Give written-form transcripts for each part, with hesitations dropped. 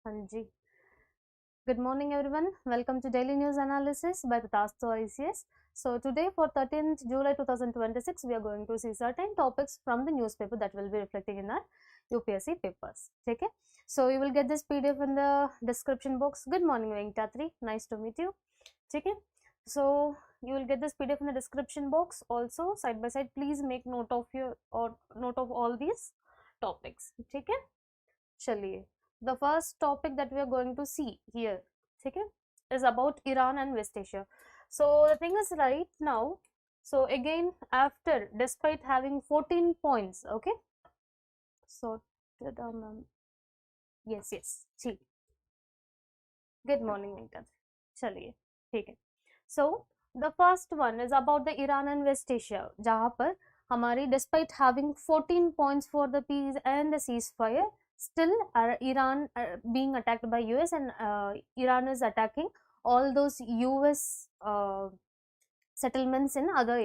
Hanji. Good morning, everyone. Welcome to Daily News Analysis by Tathastu ICS. So, today for 13th July 2026, we are going to see certain topics from the newspaper that will be reflecting in our UPSC papers. Okay. So, you will get this PDF in the description box. Good morning, Venkatri. Nice to meet you. Okay. So, you will get this PDF in the description box. Also, side by side, please make note of all these topics. Okay. चलिए the first topic that we are going to see here, ठीक है, is about Iran and West Asia. So the thing is right now, so again after despite having 14 points, okay, so yes, ठीक, good morning Venkat, चलिए ठीक है. So the first one is about the Iran and West Asia, जहाँ पर हमारी despite having 14 points for the peace and the ceasefire, still Iran being attacked by US, and Iran is attacking all those US settlements in other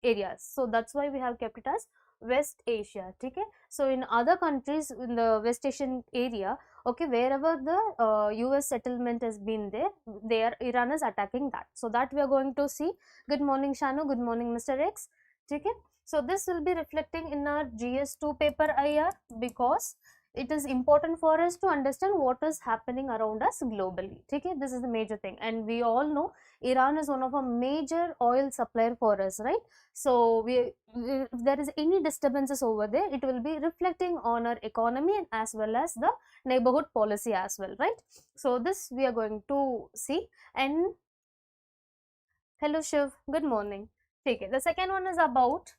areas. So that's why we have kept it as West Asia. Okay, so in other countries in the West Asian area, okay, wherever the US settlement has been there, Iran is attacking that. So that we are going to see. Good morning Shanu, good morning Mr. X. Okay, so this will be reflecting in our GS2 paper IR, because it is important for us to understand what is happening around us globally. Okay, this is the major thing, and we all know Iran is one of a major oil supplier for us, right? So if there is any disturbances over there, it will be reflecting on our economy and as well as the neighborhood policy as well, right? So this we are going to see. And hello Shiv, good morning. Okay, the second one is about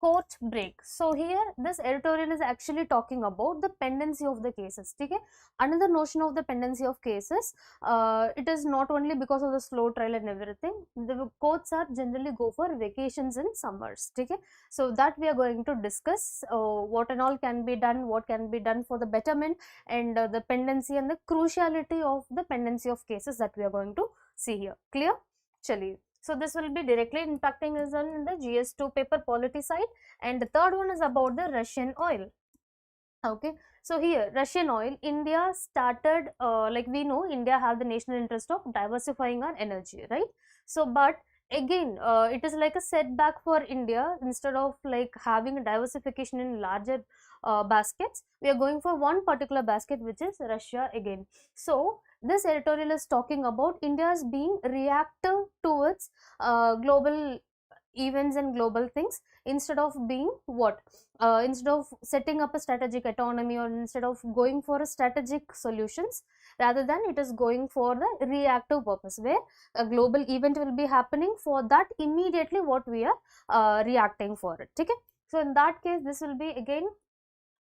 court break. So here this editorial is actually talking about the pendency of the cases. Okay, another notion of the pendency of cases, it is not only because of the slow trial and everything. The courts are generally go for vacations in summers. Okay, so that we are going to discuss what and all can be done, what can be done for the betterment, and the pendency and the cruciality of the pendency of cases that we are going to see here. Clear? Chaliye. So this will be directly impacting us on the GS2 paper polity side. And the third one is about the Russian oil. Okay, so here Russian oil, India started, like we know, India have the national interest of diversifying our energy, right? So but again, it is like a setback for India. Instead of like having a diversification in larger baskets, we are going for one particular basket, which is Russia again. So this editorial is talking about India's being reactive towards global events and global things, instead of being what, instead of setting up a strategic autonomy, or instead of going for a strategic solutions, rather than it is going for the reactive purpose, where a global event will be happening, for that immediately what we are reacting for it. Okay, so in that case this will be again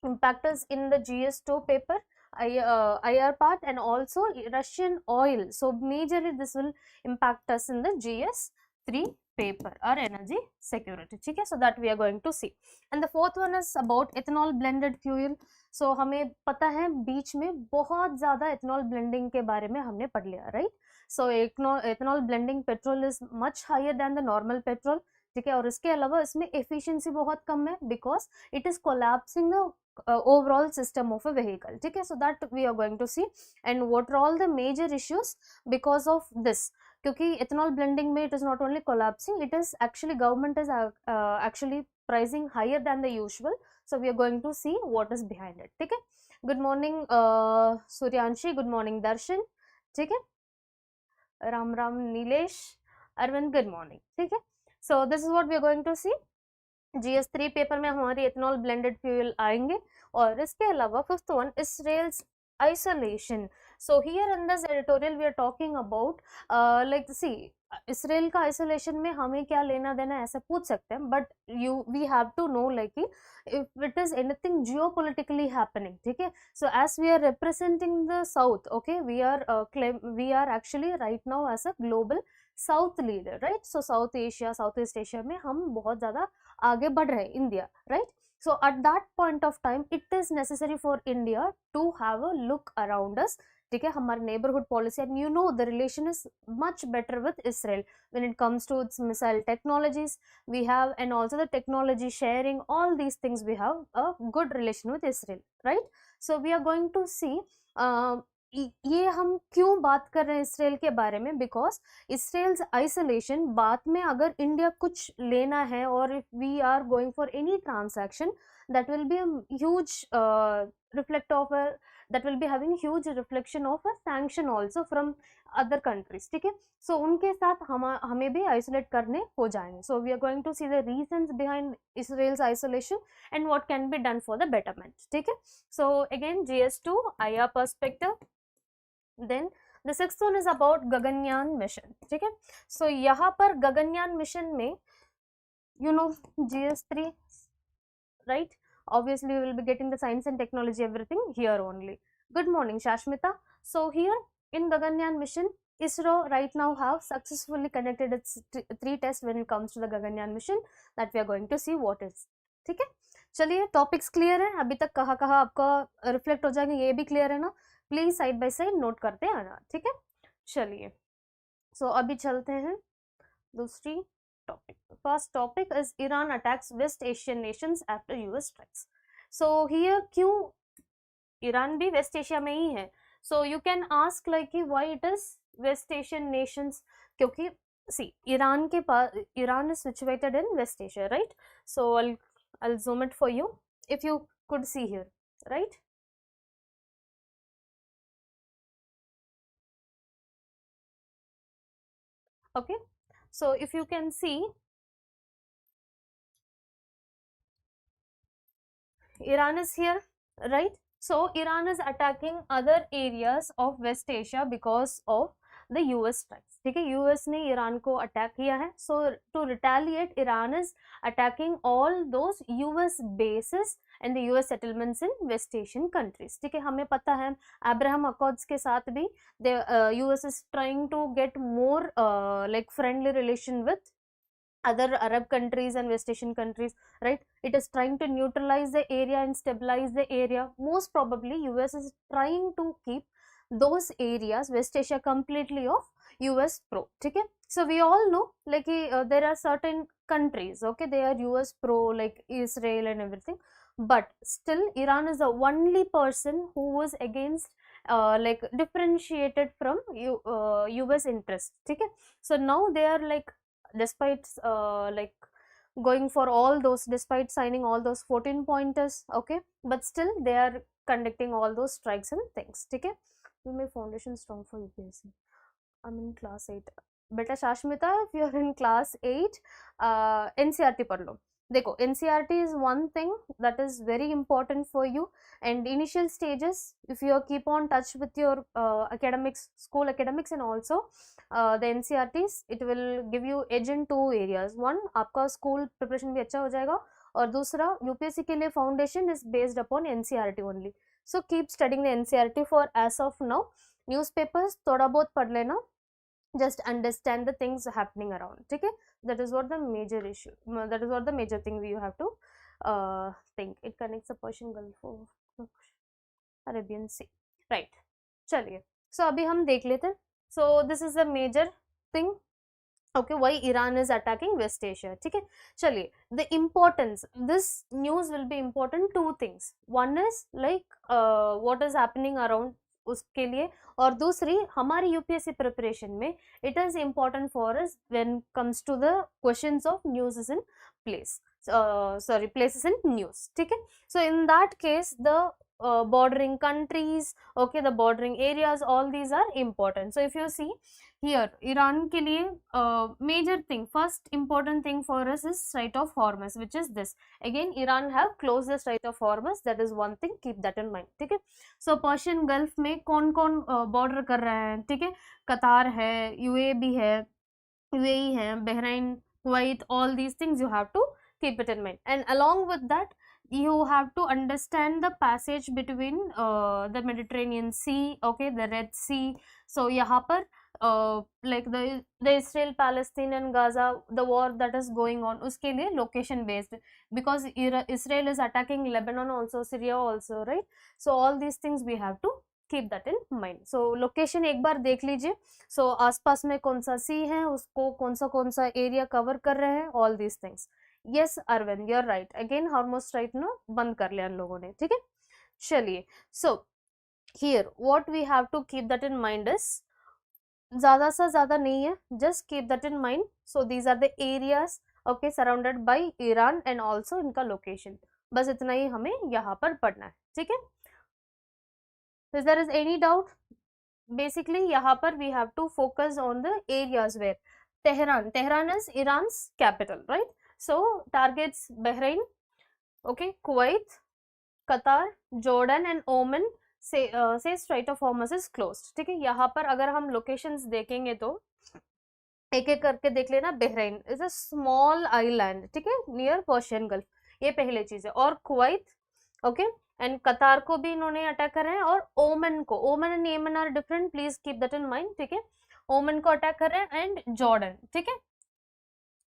impact us in the GS2 paper IR part, and also Russian oil. So majorly this will impact us in the GS3 paper or energy security. Okay, so that we are going to see. And the fourth one is about ethanol blended fuel. So हमें पता है बीच में बहुत ज़्यादा ethanol blending के बारे में हमने पढ़ लिया, right? So ethanol blending petrol is much higher than the normal petrol. ठीक है, और इसके अलावा इसमें efficiency बहुत कम है, because it is collapsing the overall system of a vehicle. Okay, so that we are going to see. And what are all the major issues because of this? क्योंकि ethanol blending में it is not only collapsing, it is actually government is actually pricing higher than the usual. So we are going to see what is behind it. ठीक है, good morning Suryanshi, good morning Darshan, ठीक है, Ram Nilesh, Arvind, good morning. ठीक है, so this is what we are going to see. GS3 paper में हमारी ethanol blended fuel आएंगे. और इसके अलावा fifth one, Israel's isolation. So here in this editorial we are talking about like see, Israel का isolation में हमें क्या लेना देना ऐसा पूछ सकते हैं, but we have to know like if it is anything geopolitically happening. ठीक है, so as we are representing the south, okay, we are actually right now as a global south leader, right? So south Asia, south east Asia में हम बहुत ज़्यादा आगे बढ़ रहे हैं, India, right? So at that point of time, it is necessary for India to have a look around us. ठीक है, हमारे neighborhood policy, and you know the relation is much better with Israel when it comes to its missile technologies we have, and also the technology sharing, all these things we have a good relation with Israel, right? So we are going to see ये हम क्यों बात कर रहे हैं Israel के बारे में, बिकॉज इसराइल्स आइसोलेशन बाद में अगर इंडिया कुछ लेना है और if we are going for any transaction, that will be a huge reflect of a that will be having huge reflection of a sanction also from other countries, ठीक है. so उनके साथ हमें भी isolate करने हो जाएंगे. so we are going to see the reasons behind Israel's isolation and what can be done for the betterment, ठीक है. so again GS2 IR perspective. then the sixth one is about Gaganyaan mission, ठीक है. so यहाँ पर Gaganyaan mission में you know GS3, right? Obviously we will be getting the science and technology everything here only. Good morning Shashmita. So here in Gaganyaan mission, ISRO right now have successfully conducted its 3 tests when it comes to the Gaganyaan mission that we are going to see what is, ठीक है. चलिए topics clear है अभी तक, कहाँ कहाँ आपका reflect हो जाएंगे ये भी क्लियर है ना, please side by side note करते आना, ठीक है. चलिए सो अभी चलते हैं दूसरी topic. First topic is Iran attacks West Asian nations after US strikes. So here क्यों ईरान भी वेस्ट एशिया में ही है. so you can ask like why it is West Asian nations, क्योंकि see ईरान के पास, Iran is situated in West Asia, right? so I'll zoom it for you if you could see here, right? okay, so if you can see, Iran is here, right? so Iran is attacking other areas of West Asia because of the US strikes, ठीक है. US ने Iran को attack किया है. so to retaliate Iran is attacking all those US bases and the US settlements in West Asian countries, ठीक है. हमें पता है Abraham Accords के साथ भी the US is trying to get more like friendly relation with other Arab countries and West Asian countries, right? It is trying to neutralize the area and stabilize the area. Most probably US is trying to keep those areas, West Asia, completely of US pro, ठीक है. so we all know like there are certain countries, okay, they are US pro like Israel and everything, but still Iran is the only person who was against like differentiated from US interest, ठीक है. so now they are like despite like going for all those, despite signing all those 14 pointers, okay, but still they are conducting all those strikes and things, ठीक है. will make foundation strong for UPSC. I'm in class 8. बेटा शाश्मिता, if you are in class 8 NCERT पढ़ लो. देखो NCERT is one thing that is very important for you, and initial stages if you keep on touch with your academics, school academics, and also the NCERTs, it will give you edge in 2 areas. one, आपका school preparation भी अच्छा हो जाएगा, और दूसरा UPSC के लिए foundation is based upon NCERT only. so keep studying the NCERT for as of now. newspapers थोड़ा बहुत पढ़ लेना, just understand the things happening around, ठीक है. that is what the major issue, that is what the major thing we have to think. it connects the Persian Gulf of Arabian Sea, right? चलिए so अभी हम देख लेते हैं. so this is the major thing, okay, why Iran is attacking West Asia, ठीक है. चलिए the importance, this news will be important 2 things. one is like what is happening around उसके लिए, और दूसरी हमारी यूपीएससी प्रिपरेशन में it is important for us when comes to the questions of news is in place, sorry, places in news, ठीक है. so in that case the bordering countries, okay, the bordering areas, all these are important. so if you see here Iran के लिए major thing, first important thing for us is Strait of Hormuz, which is this. again Iran have closed the Strait of Hormuz, that is one thing, keep that in mind, ठीक है. so Persian Gulf में कौन कौन border कर रहे हैं, ठीक है. कतार है, UAE है, Bahrain, Kuwait, all these things you have to keep it in mind. and along with that you have to understand the passage between the Mediterranean Sea, okay, the Red Sea. so यहाँ पर like the Israel Palestine and Gaza, the war that is going on, उसके लिए location based, because Israel is attacking Lebanon also, Syria also, right? so all these things we have to keep that in mind. so location एक बार देख लीजिए. so आसपास में कौन सा सी है, उसको कौन सा एरिया कवर कर रहे हैं, all these things. yes Arvind, you're right, again Hormuz Strait ना बंद कर लिया इन लोगों ने, ठीक है. चलिए so here what we have to keep that in mind is ज़्यादा सा ज़्यादा नहीं है, just keep that in mind. So these are the areas okay surrounded by Iran and also इनका location. बस इतना ही हमें यहाँ पर पढ़ना है, ठीक है. If there is any doubt, basically यहाँ पर we have to focus on the areas where Tehran is Iran's capital, right? So targets Bahrain, okay, Kuwait, Qatar, Jordan and Oman. से स्ट्रेट ऑफ हॉर्मस इज क्लोज्ड, ठीक है. यहाँ पर अगर हम locations देखेंगे तो एक एक करके देख लेना. Bahrain is a small island, ठीक है, नियर पर्शियन गल्फ, ये पहले चीज है. और कुवैत ओके एंड कतार को भी इन्होंने अटैक कर रहे हैं, और ओमन को, Oman and Yemen are different, please keep that in mind, ठीक है. ओमन को अटैक कर रहे हैं एंड जॉर्डन, ठीक है.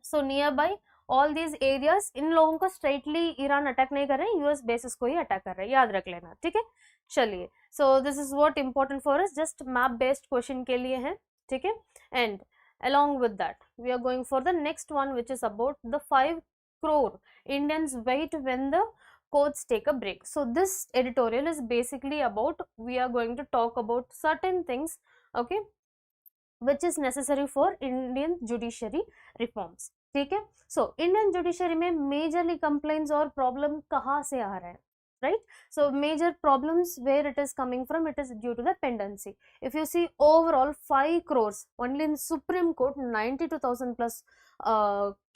So near by all these areas, इन लोगों को स्ट्रेटली ईरान अटैक नहीं कर रहे हैं, यूएस बेसिस को ही अटैक कर रहे हैं, याद रख लेना, ठीक है. चलिए, so this is what important for us, just map based question के लिए है, ठीक है. And along with that we are going for the next one, which is about the 5 crore Indians wait when the courts take a break. So this editorial is basically about, we are going to talk about certain things, okay, which is necessary for Indian judiciary reforms, ठीक है. So Indian judiciary में majorly complaints और problem कहाँ से आ रहा है, right? So major problems where it is coming from, it is due to the pendency. If you see overall 5 crores only in Supreme Court, 92,000 plus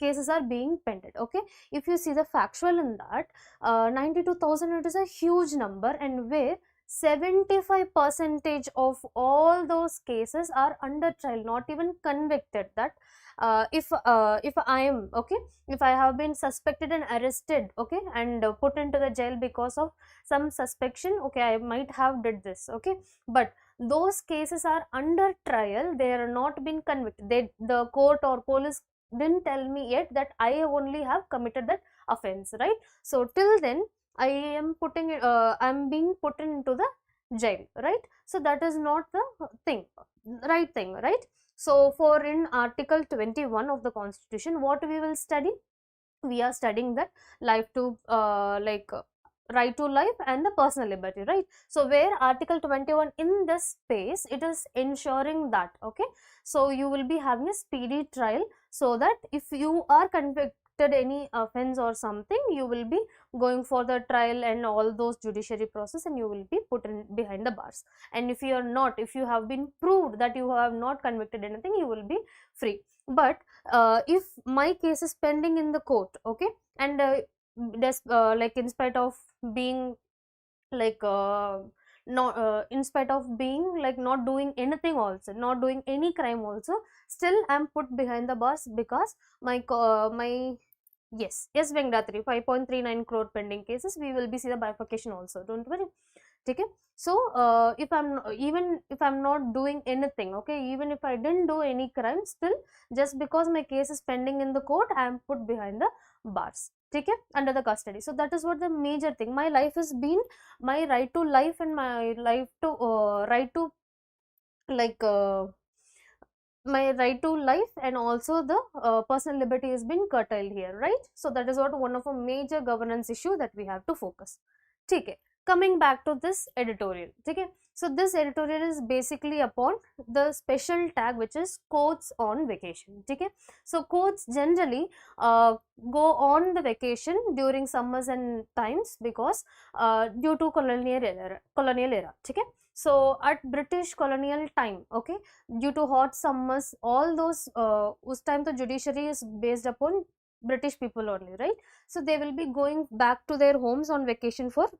cases are being pended, okay. If you see the factual in that, 92,000, it is a huge number, and where 75% of all those cases are under trial, not even convicted. That if I am okay, if I have been suspected and arrested, okay, and put into the jail because of some suspicion, okay, I might have did this, okay, but those cases are under trial, they are not been convicted, the court or police didn't tell me yet that I only have committed that offense, right? So till then I am I'm being put into the jail, right? So that is not the right thing, right? So for in Article 21 of the Constitution, what we will study? We are studying that life to right to life and the personal liberty, right? So where Article 21 in this space, it is ensuring that, okay, so you will be having a speedy trial, so that if you are convicted any offense or something, you will be going for the trial and all those judiciary process, and you will be put in behind the bars. And if you are not, if you have been proved that you have not convicted anything, you will be free. But if my case is pending in the court, okay, and like in spite of being like not in spite of being like not doing anything, also not doing any crime also, still I'm put behind the bars because my yes Venkatri, 5.39 crore pending cases, we will be see the bifurcation also, don't worry, okay. So if I'm not doing anything, okay, even if I didn't do any crime, still just because my case is pending in the court, I am put behind the bars, okay, under the custody. So that is what the major thing, my life has been, my right to life and my life to right to like my right to life and also the personal liberty has been curtailed here, right? So that is what one of a major governance issue that we have to focus, okay. Coming back to this editorial, okay, so this editorial is basically upon the special tag which is courts on vacation, okay. So courts generally go on the vacation during summers and times because due to colonial era, okay. So at British colonial time, okay, due to hot summers, all those us time the judiciary is based upon British people only, right? So they will be going back to their homes on vacation for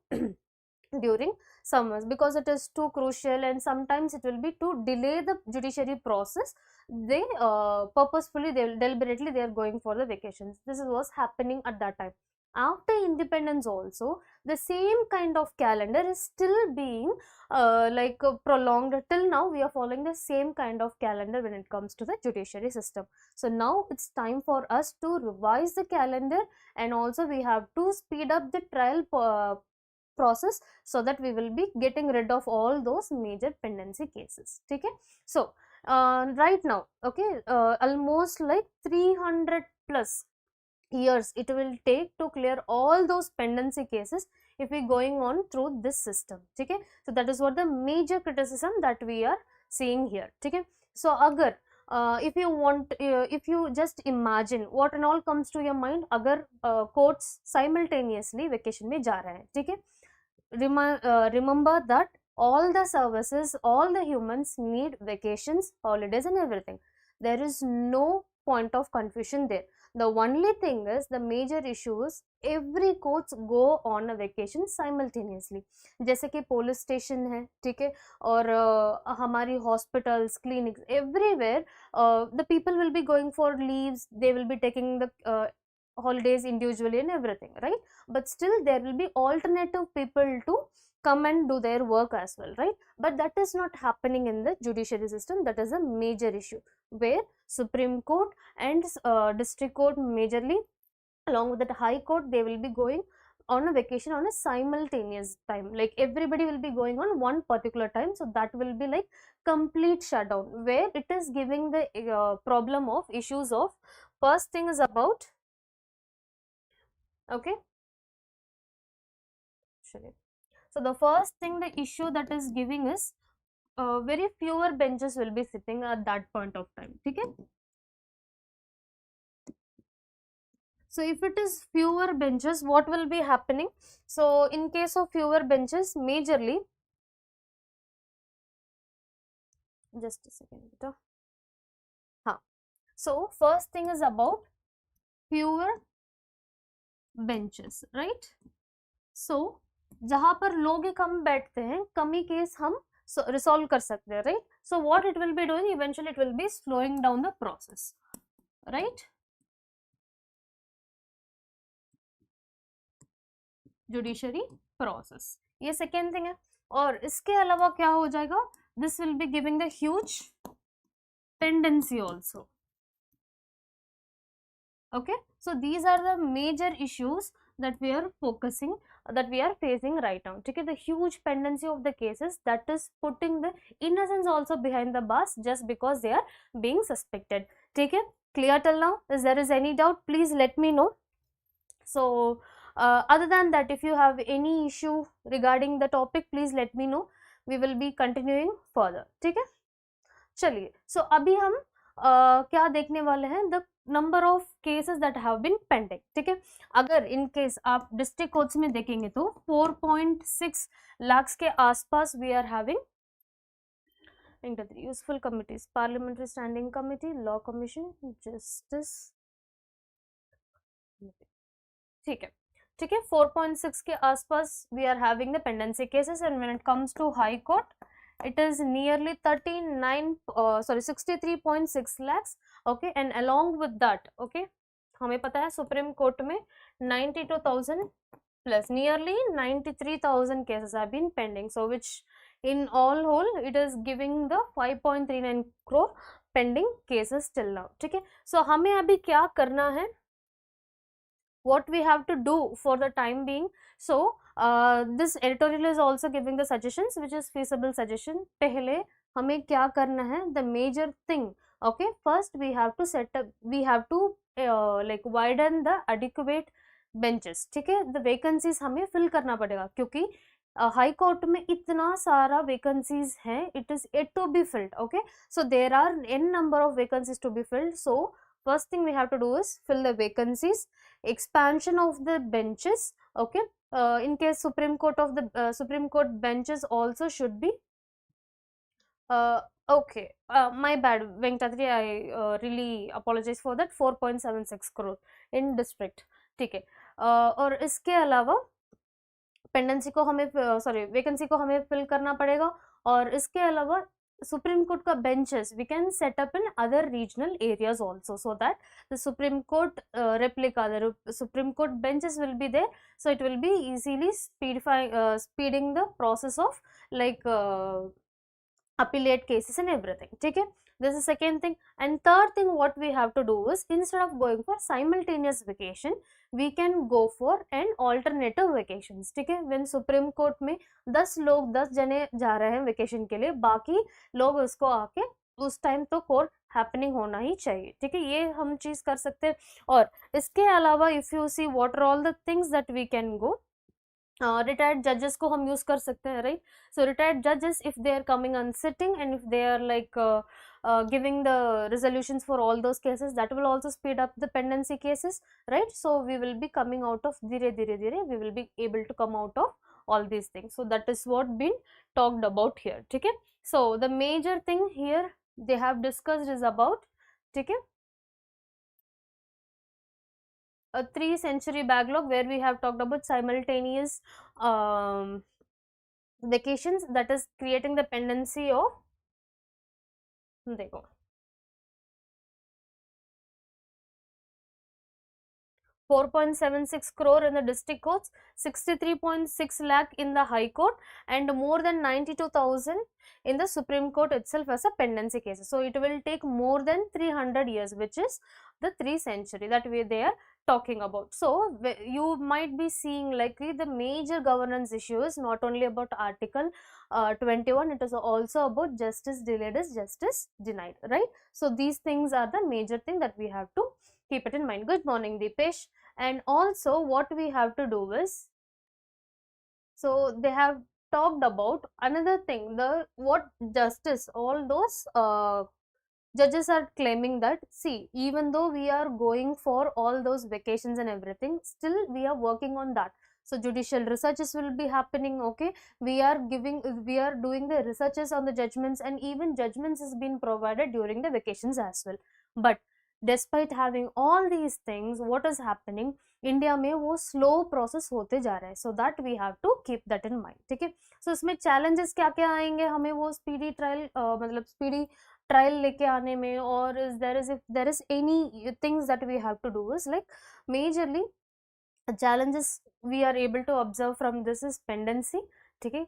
during summers because it is too crucial, and sometimes it will be to delay the judiciary process. They purposefully, they deliberately they are going for the vacations. This is what's happening at that time. After independence also, the same kind of calendar is still being prolonged. Till now we are following the same kind of calendar when it comes to the judiciary system. So now it's time for us to revise the calendar, and also we have to speed up the trial process, so that we will be getting rid of all those major pendency cases, okay. So right now, okay, almost like 300 plus years it will take to clear all those pendency cases if we going on through this system, ठीक है. So that is what the major criticism that we are seeing here, ठीक है. So अगर if you want, if you just imagine what and all comes to your mind, अगर courts simultaneously vacation में जा रहे हैं, ठीक है. Remember that all the services, all the humans need vacations, holidays and everything. There is no point of confusion there. The only thing is, the major issue is every courts go on a vacation simultaneously. जैसे कि police station है, ठीक है, और हमारी hospitals, clinics, everywhere the people will be going for leaves, they will be taking the holidays individually and everything, right? But still there will be alternative people to come and do their work as well, right? But that is not happening in the judiciary system. That is a major issue, where Supreme Court and District Court majorly, along with that High Court, they will be going on a vacation on a simultaneous time. Like everybody will be going on one particular time, so that will be like complete shutdown, where it is giving the problem of issues of, first thing is about, okay, so the first thing, the issue that is giving is very fewer benches will be sitting at that point of time, okay. So if it is fewer benches, what will be happening? So in case of fewer benches, majorly, just a second, beta. So first thing is about fewer benches, right? So जहाँ पर लोग ही कम बैठते हैं, कमी case हम resolve कर सकते हैं, right? So what it will be doing, eventually it will B slowing down the process, right? Judiciary process, ये सेकेंड थिंग है. और इसके अलावा क्या हो जाएगा, this will be giving the huge pendency also. Okay, so these are the major issues that we are focusing, that we are facing right now. Okay, the huge pendency of the cases, that is putting the innocence also behind the bars just because they are being suspected. Okay, clear till now? If there is any doubt, please let me know. So other than that, if you have any issue regarding the topic, please let me know. We will be continuing further. ठीक है, चलिए. So अभी हम क्या देखने वाले हैं, the number of cases that have been pending. ठीक है, अगर इन केस आप डिस्ट्रिक्ट कोर्ट्स में देखेंगे तो 4.6 लाख के आसपास we are having useful committees, parliamentary standing committee, law commission, justice, ठीक है, ठीक है, 4.6 के आसपास we are having the pendency cases. And when it comes to high court, it is nearly 63.6 lakhs. okay, and along with that, okay, हमें पता है supreme court में 92,000 plus, nearly 93,000 cases have been pending, so which in all whole it is giving the 5.39 crore pending cases till now. ठीक है, so हमें अभी क्या करना है, what we have to do for the time being. So this editorial is also giving the suggestions which is feasible suggestion. पहले हमें क्या करना है, the major thing, okay, first we have to set up, we have to like widen the adequate benches. ठीक है, the vacancies हमें fill करना पड़ेगा, क्योंकि हाई कोर्ट में इतना सारा vacancies हैं, it is yet to be filled. okay, so there are n number of vacancies to be filled. So first thing we have to do is fill the vacancies, expansion of the benches. okay, in case Supreme Court of the Supreme Court benches also should be okay, my bad Venkatri, I really apologize for that. 4.76 crore in district. ठीक है, और इसके अलावा pendency को हमें vacancy को हमें fill करना पड़ेगा. और इसके अलावा Supreme Court का benches we can set up in other regional areas also, so that the Supreme Court replica, the Supreme Court benches will be there, so it will be easily speeding the process of like appellate cases and everything. ठीक है, this is second thing. And third thing what we have to do is, instead of going for simultaneous vacation, we can go for an alternative vacations. ठीक है, when Supreme Court में 10 जने जा रहे हैं vacation के लिए, बाकी लोग उसको आके उस टाइम तो कोर्ट हैपनिंग होना ही चाहिए. ठीक है, ये हम चीज कर सकते हैं. और इसके अलावा if you see what are all the things that we can go, retired judges को हम use कर सकते हैं, right? So retired judges, if they are coming on sitting and if they are like giving the resolutions for all those cases, that will also speed up the pendency cases, right? So we will be coming out of dhire, we will be able to come out of all these things. So that is what been talked about here, okay? So the major thing here they have discussed is about, okay, a 3 century backlog, where we have talked about simultaneous vacations, that is creating the pendency of, देखो, 4.76 crore in the district courts, 63.6 lakh in the high court, and more than 92,000 in the Supreme Court itself as a pendency case. So it will take more than 300 years, which is the 3 century that they are talking about. So you might be seeing likely the major governance issue is not only about Article 21, it is also about justice delayed is justice denied, right? So these things are the major thing that we have to keep it in mind. Good morning, Deepesh. And also what we have to do is, so they have talked about another thing, the what justice, all those judges are claiming that, see, even though we are going for all those vacations and everything, still we are working on that. So judicial researches will be happening, okay, we are doing the researches on the judgments, and even judgments has been provided during the vacations as well. But despite having all these things, what is happening, India में वो slow process होते जा रहा है. So that we have to keep that in mind, ठीक है. सो इसमें challenges क्या क्या आएंगे हमें वो स्पीडी ट्रायल, मतलब स्पीडी ट्रायल लेके आने में, और if there is any things that we have to do is like majorly challenges we are able to observe from this is pendency, ठीक है.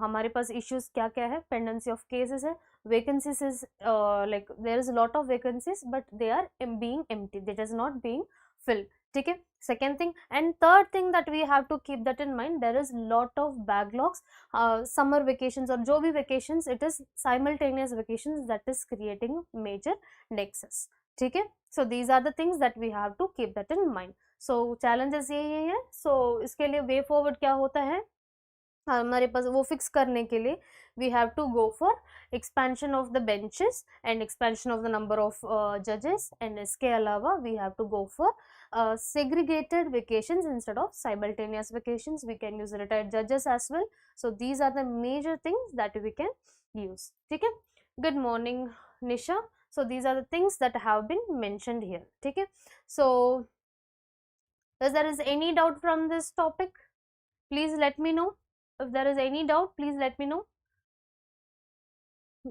हमारे पास issues क्या क्या है, pendency of cases है, vacancies is like there is a lot of vacancies but they are being empty, that is not being filled, ठीक है. Second thing, and third thing that we have to keep that in mind, there is lot of backlogs, summer vacations or जो भी vacations, it is simultaneous vacations that is creating major nexus, ठीक है. So these are the things that we have to keep that in mind. So challenges यही है. So इसके लिए way forward क्या होता है हमारे पास वो फिक्स करने के लिए, we have to go for expansion of the benches and expansion of the number of judges, and इसके अलावा we have to go for segregated vacations instead of simultaneous vacations. We can use retired judges as well. So these are the major things that we can use, ठीक है. Good morning, Nisha. So these are the things that have been mentioned here, ठीक है. So if there is any doubt from this topic, please let me know. If there is any doubt, please let me know.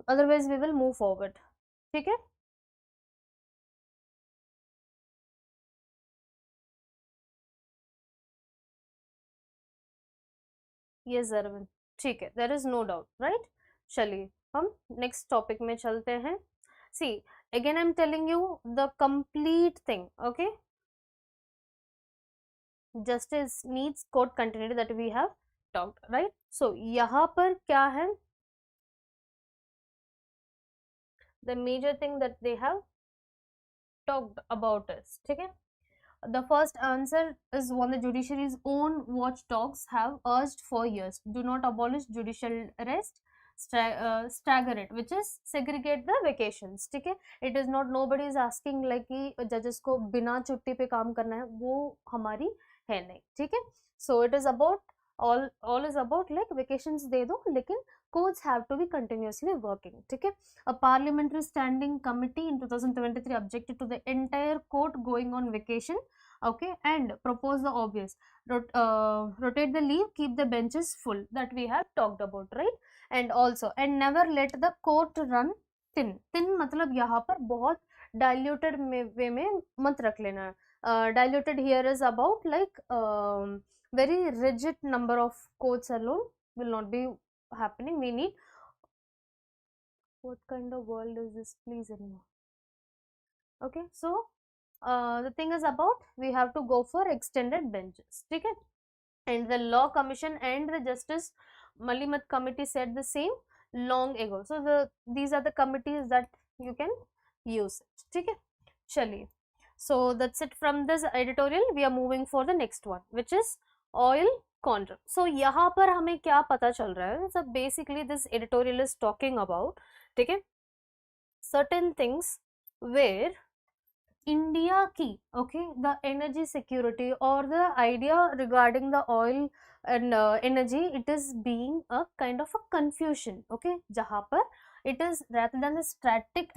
Otherwise, we will move forward. ठीक है. Yes, Arvind. ठीक है. There is no doubt, right? चलिए हम next topic में चलते हैं. See, again I'm telling you the complete thing, okay? Justice needs court continuity that we have talked, right? So यहाँ पर क्या है? The major thing that they have talked about is, ठीक है. The first answer is one the judiciary's own watchdogs have urged for years: do not abolish judicial arrest, stagger it, which is segregate the vacations, ठीक है. It is not, nobody is asking like कि judges को बिना छुट्टी पे काम करना है, वो हमारी है नहीं, ठीक है. So it is about all is about like vacations दे दो, लेकिन courts have to be continuously working, ठीक है. A parliamentary standing committee in 2023 objected to the entire court going on vacation, okay, and propose the obvious: rotate the leave, keep the benches full, that we have talked about, right? And also, and never let the court run thin मतलब यहाँ पर बहुत diluted way में मत रख लेना. Diluted here is about like very rigid number of courts alone will not be happening. We need, what kind of world is this, please anymore. Okay, so the thing is about we have to go for extended benches, ठीक है. And the law commission and the justice Malimat committee said the same long ago. So these are the committees that you can use, ठीक है. चलिए, so that's it from this editorial. We are moving for the next one, which is oil quantum. So यहाँ पर हमें क्या पता चल रहा है? So basically this editorial is talking about, ठीक है, certain things where India की, okay, the energy security or the idea regarding the oil and energy, it is being a kind of a confusion, okay, जहाँ पर it is rather than the strategic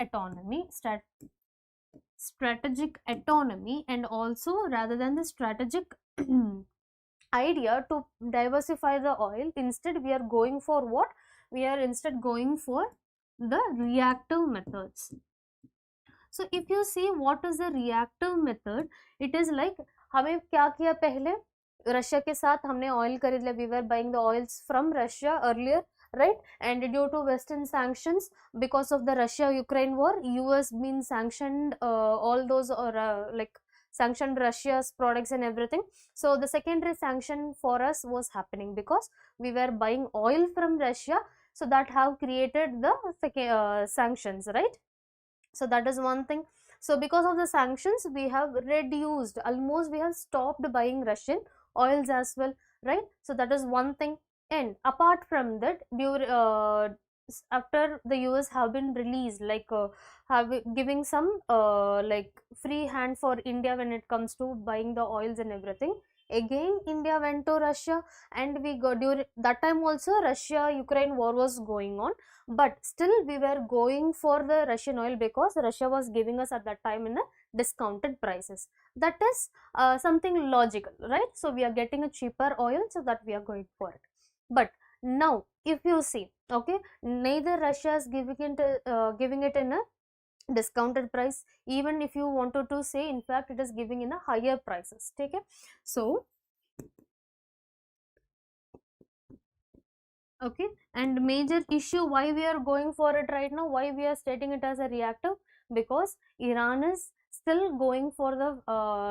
autonomy and also rather than the strategic idea to diversify the oil, instead we are going for what? We are instead going for the reactive methods. So if you see what is the reactive method, it is like हमें क्या किया पहले, Russia के साथ हमने oil खरीद लिया, we were buying the oils from Russia earlier, right? And due to Western sanctions, because of the Russia-Ukraine war, US been sanctioned all those or like sanctioned Russia's products and everything. So the secondary sanction for us was happening because we were buying oil from Russia, so that have created the sanctions, right? So that is one thing. So because of the sanctions, we have reduced, almost we have stopped buying Russian oils as well, right? So that is one thing. And apart from that, after the US have been released, like giving some like free hand for India when it comes to buying the oils and everything, again India went to Russia, and we got, during that time also Russia Ukraine war was going on, but still we were going for the Russian oil because Russia was giving us at that time in a discounted prices. That is something logical, right? So we are getting a cheaper oil, so that we are going for it. But now if you see, okay, neither Russia is giving it in a discounted price, even if you wanted to say, in fact it is giving in a higher prices, okay? So okay, and major issue why we are going for it right now, why we are stating it as a reactive, because Iran is still going for the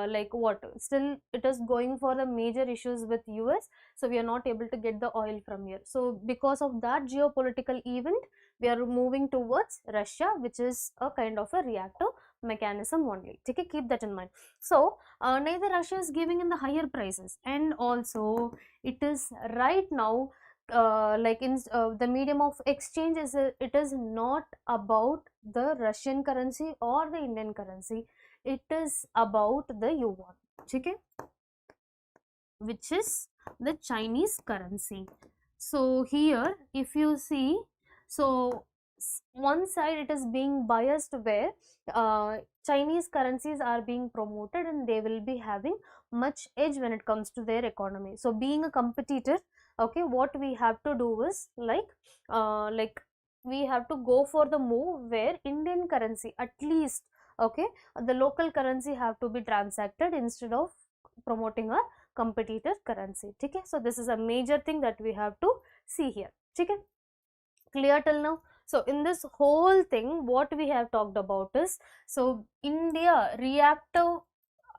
like what, still it is going for the major issues with US, so we are not able to get the oil from here. So because of that geopolitical event, we are moving towards Russia, which is a kind of a reactive mechanism only, okay, keep that in mind. So neither Russia is giving in the higher prices, and also it is right now like in the medium of exchange is it is not about the Russian currency or the Indian currency, it is about the yuan, okay, which is the Chinese currency. So here if you see, so one side it is being biased where Chinese currencies are being promoted and they will be having much edge when it comes to their economy. So being a competitor, okay, what we have to do is like we have to go for the move where Indian currency at least, okay, the local currency have to be transacted instead of promoting a competitor currency, okay? So this is a major thing that we have to see here, okay? Clear till now? So in this whole thing what we have talked about is, so India reactive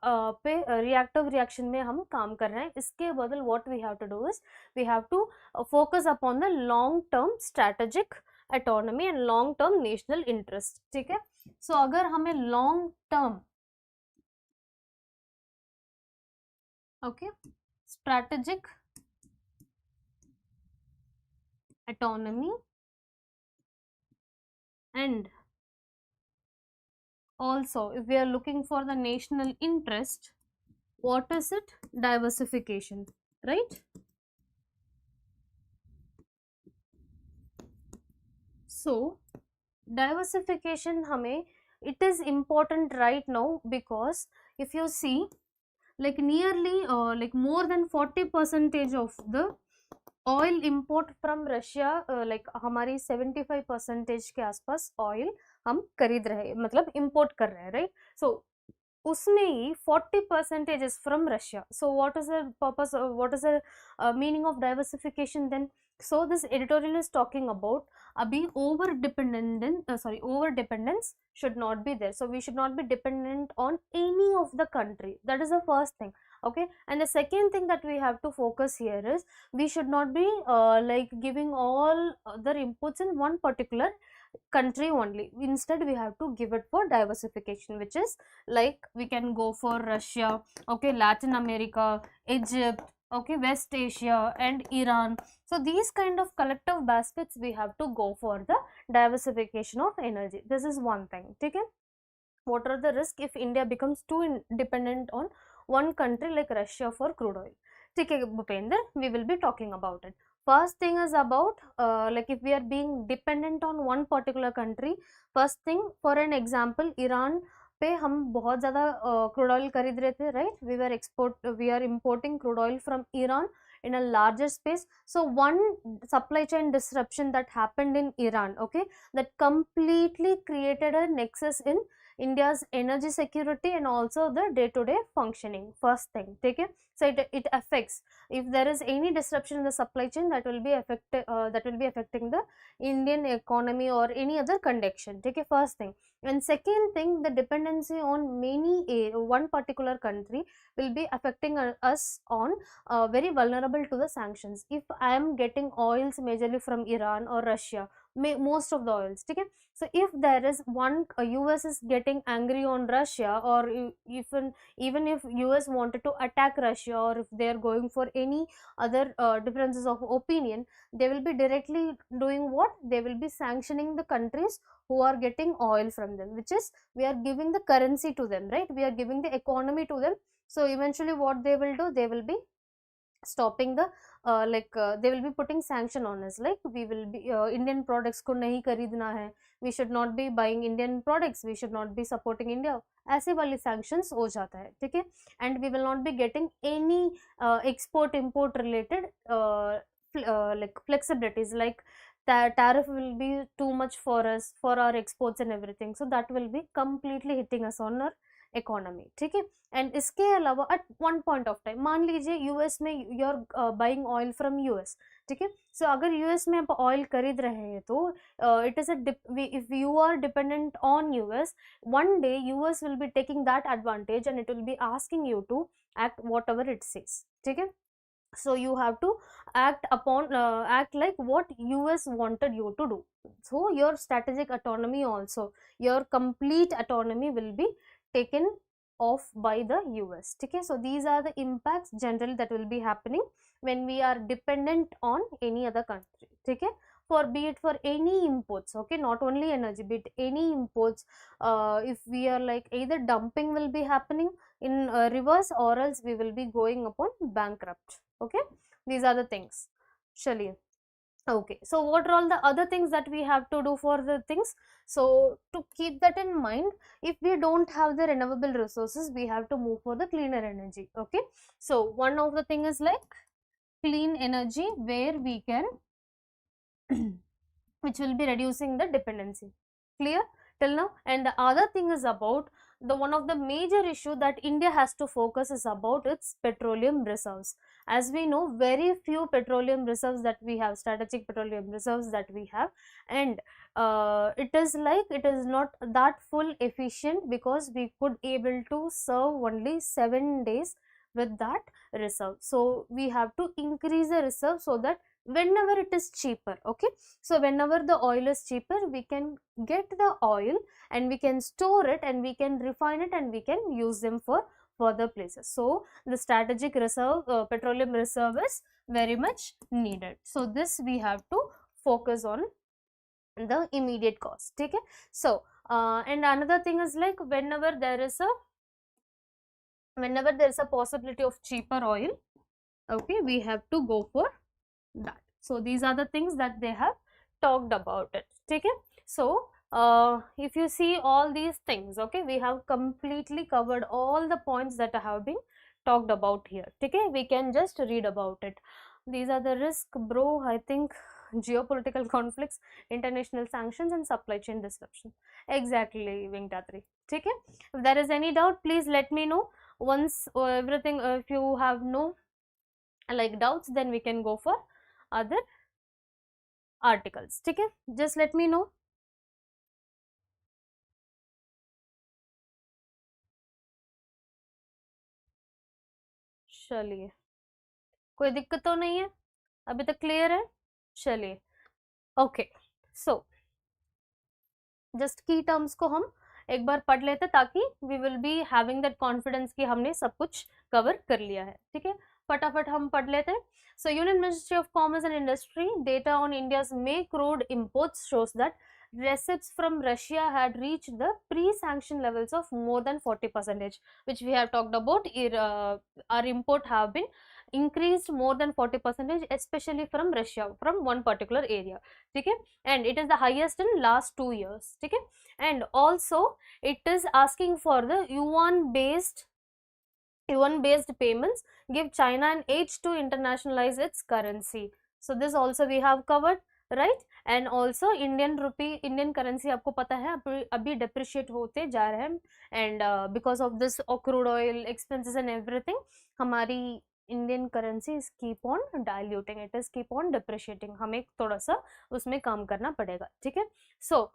पे reactive reaction में हम काम कर रहे हैं, इसके बदल what we have to do is we have to focus upon the long term strategic autonomy and long term national interest, ठीक है? So अगर हमें long term, okay, strategic autonomy and also if we are looking for the national interest, what is it? Diversification, right? So diversification हमें, it is important right now because if you see like nearly like more than 40% of the oil import from Russia, like हमारी 75% के आसपास oil हम खरीद रहे, मतलब import कर रहे हैं, right? So उसमें ही 40% is from Russia. So what is the purpose, what is the meaning of diversification then? So this editorial is talking about abhi over dependence should not be there. So we should not be dependent on any of the country. That is the first thing, okay? And the second thing that we have to focus here is we should not be like giving all other inputs in one particular country only. Instead we have to give it for diversification, which is like we can go for Russia, okay, Latin America, Egypt, okay, West Asia and Iran. So these kind of collective baskets we have to go for the diversification of energy. This is one thing. Okay, what are the risks if India becomes too dependent on one country like Russia for crude oil? Okay, Bhupender, we will be talking about it. First thing is about like if we are being dependent on one particular country. First thing, for an example, Iran पे हम बहुत ज़्यादा crude oil खरीद रहे थे, right? We are importing crude oil from Iran in a larger space. So one supply chain disruption that happened in Iran, okay, that completely created a nexus in India's energy security and also the day-to-day functioning. First thing, okay. So it affects, if there is any disruption in the supply chain, that will be affecting the Indian economy or any other connection. Okay, first thing. And second thing, the dependency on one particular country will be affecting us on very vulnerable to the sanctions. If I am getting oils majorly from Iran or Russia, most of the oils, okay. So if there is one US is getting angry on Russia, or even if US wanted to attack Russia, or if they are going for any other differences of opinion, they will be directly doing what? They will be sanctioning the countries who are getting oil from them, which is we are giving the currency to them, right? We are giving the economy to them. So eventually what they will do, they will be stopping the they will be putting sanction on us, like we will be Indian products ko nahi kharidna hai, we should not be buying Indian products, we should not be supporting India, ऐसे वाले sanctions हो जाता है, ठीक है. And we will not be getting any export import related like flexibilities, like tariff will be too much for us for our exports and everything, so that will be completely hitting us on our economy, ठीक है. And इसके अलावा at one point of time मान लीजिए US में you are buying oil from US, ठीक है. सो अगर यूएस में आप ऑयल खरीद रहे हैं तो it is if you are dependent on US, one day US will be taking that advantage and it will be asking you to act whatever it says, ठीक है. So you have to act like what US wanted you to do. So your strategic autonomy, also your complete autonomy, will be taken off by the US, okay. So these are the impacts generally that will be happening when we are dependent on any other country, okay. For be it for any imports, okay, not only energy, be it any imports, if we are like either dumping will be happening in reverse, or else we will be going upon bankrupt, okay. These are the things. Shali. Okay, so what are all the other things that we have to do for the things? So to keep that in mind, if we don't have the renewable resources, we have to move for the cleaner energy, okay. So one of the thing is like clean energy, where we can which will be reducing the dependency. Clear till now? And the other thing is about the one of the major issue that India has to focus is about its petroleum reserves. As we know, very few petroleum reserves that we have, strategic petroleum reserves that we have, and it is not that full efficient, because we could able to serve only 7 days with that reserve. So we have to increase the reserve so that whenever it is cheaper, okay, so whenever the oil is cheaper, we can get the oil and we can store it and we can refine it and we can use them for further places. So the strategic reserve, petroleum reserve, is very much needed. So this we have to focus on the immediate cost, okay. So and another thing is like whenever there is a possibility of cheaper oil, okay, we have to go for that. So these are the things that they have talked about it, okay. So if you see all these things, okay, we have completely covered all the points that have been talked about here, okay. We can just read about it. These are the risk, bro, I think geopolitical conflicts, international sanctions and supply chain disruption. Exactly, Venkatri, okay. If there is any doubt, please let me know. Once everything, if you have no like doubts, then we can go for other articles, ठीक है. Just let me know. चलिए, कोई दिक्कत तो नहीं है, अभी तक क्लियर है. चलिए, okay. So just key terms को हम एक बार पढ़ लेते ताकि we will be having that confidence कि हमने सब कुछ कवर कर लिया है, ठीक है. फटाफट हम पढ़ लेते हैं. So Union Ministry of Commerce and Industry data on India's May crude imports shows that receipts from Russia had reached the pre-sanction levels of more than 40%, which we have talked about. Our import have been increased more than 40%, especially from Russia, from one particular area. Okay, and it is the highest in last 2 years. Okay, and also it is asking for the yuan based payments, give China an edge to internationalize its currency. So this also we have covered, right? And also Indian rupee, Indian currency आपको पता है अभी depreciate होते जा रहे हैं, and because of this crude oil expenses and everything, हमारी Indian currency is keep on diluting, it is keep on depreciating. हमें थोड़ा सा उसमें काम करना पड़ेगा, ठीक है? So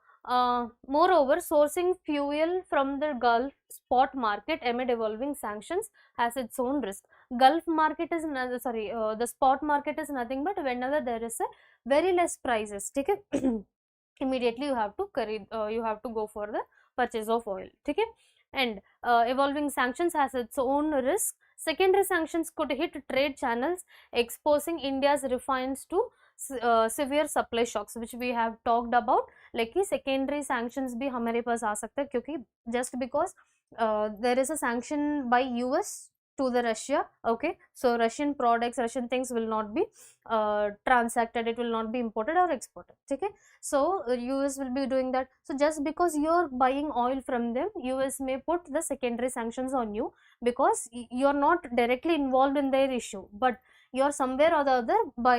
moreover, sourcing fuel from the Gulf spot market amid evolving sanctions has its own risk. Gulf market is the spot market is nothing but whenever there is a very less prices, ठीक है? Immediately you have to go for the purchase of oil, ठीक है? And evolving sanctions has its own risk. Secondary sanctions could hit trade channels, exposing India's refines to severe supply shocks, which we have talked about. Like कि secondary sanctions भी हमारे पास आ सकते हैं, क्योंकि just because there is a sanction by US to the Russia, okay, so Russian products, Russian things will not be transacted, it will not be imported or exported, okay? So US will be doing that. So just because you're buying oil from them, US may put the secondary sanctions on you, because you're not directly involved in their issue, but you're somewhere or the other, by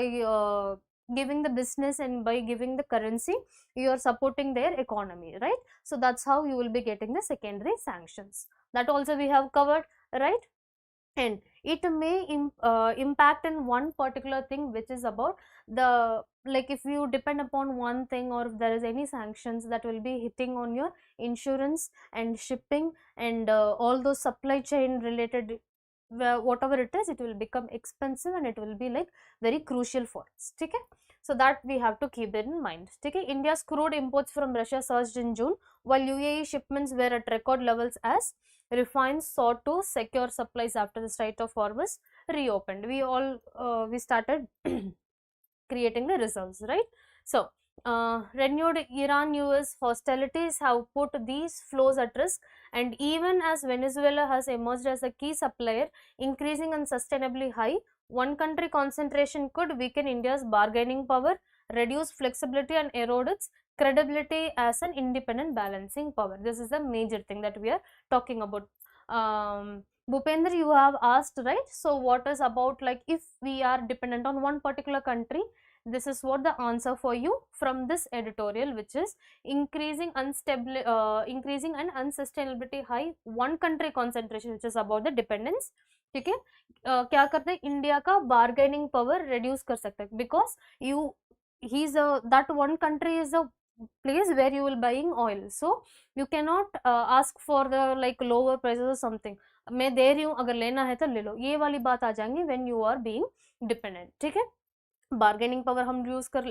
giving the business and by giving the currency, you are supporting their economy, right? So that's how you will be getting the secondary sanctions. That also we have covered, right? And it may impact in one particular thing, which is about the, like, if you depend upon one thing, or if there is any sanctions, that will be hitting on your insurance and shipping and all those supply chain related, whatever it is, it will become expensive and it will be like very crucial for us, okay? So that we have to keep it in mind, okay? India's crude imports from Russia surged in June, while UAE shipments were at record levels as refines sought to secure supplies after the Strait of Hormuz reopened. We started creating the reserves, right? So renewed Iran-US hostilities have put these flows at risk, and even as Venezuela has emerged as a key supplier, increasing unsustainably high one country concentration could weaken India's bargaining power, reduce flexibility, and erode its credibility as an independent balancing power. This is the major thing that we are talking about. Bhupendra, you have asked, right? So what is about, like, if we are dependent on one particular country, this is what the answer for you from this editorial, which is increasing and unsustainability high one country concentration, which is about the dependence, ठीक है? क्या करते हैं, India का bargaining power reduce कर सकते हैं, because that one country is a place where you will buying oil, so you cannot ask for the like lower prices or something. मैं दे रही हूँ, अगर लेना है तो ले लो, ये वाली बात आ जाएंगी when you are being dependent, ठीक है? बार्गेनिंग पावर हम लूज कर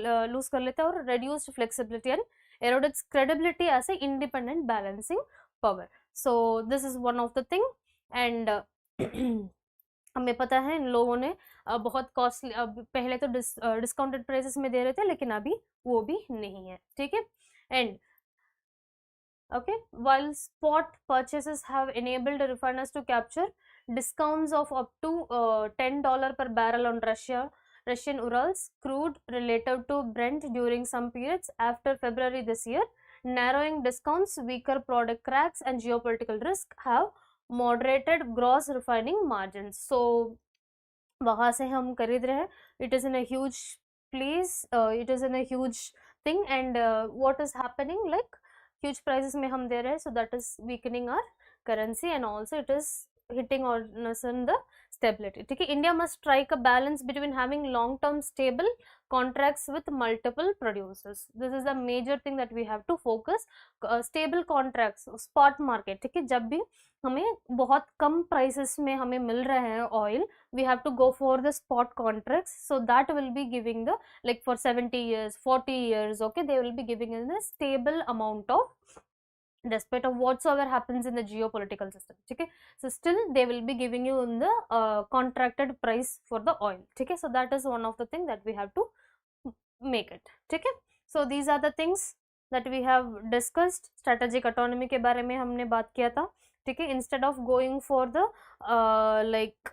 लेते हैं, और reduced flexibility and eroded credibility as a independent balancing power. So this is one of the thing. And हमें पता है इन लोगों ने बहुत कॉस्टली, पहले तो डिस्काउंटेड प्राइसेस में दे रहे थे, लेकिन अभी वो भी नहीं है, ठीक है? And okay, while spot purchases have enabled refiners to capture discounts of up to $10 per barrel on Russian Urals crude relative to Brent during some periods after February this year, narrowing discounts, weaker product cracks, and geopolitical risk have moderated gross refining margins. So वहाँ से हम खरीद रहे हैं, it is in a huge place, it is in a huge thing, and what is happening, like huge prices में हम दे रहे हैं, so that is weakening our currency, and also it is hitting on us in the stability, ठीक है? India must strike a balance between having long-term stable contracts with multiple producers. This is the major thing that we have to focus. Stable contracts, spot market, ठीक है? जब भी हमें बहुत कम prices में हमें मिल रहे हैं oil, we have to go for the spot contracts, so that will be giving the, like, for 70 years, 40 years, okay, they will be giving us a stable amount of despite of whatsoever happens in the geopolitical system. Okay, so still they will be giving you in the contracted price for the oil. Okay, so that is one of the thing that we have to make it. Okay, so these are the things that we have discussed. Strategic autonomy के बारे में हमने बात किया था. ठीक है, instead of going for the like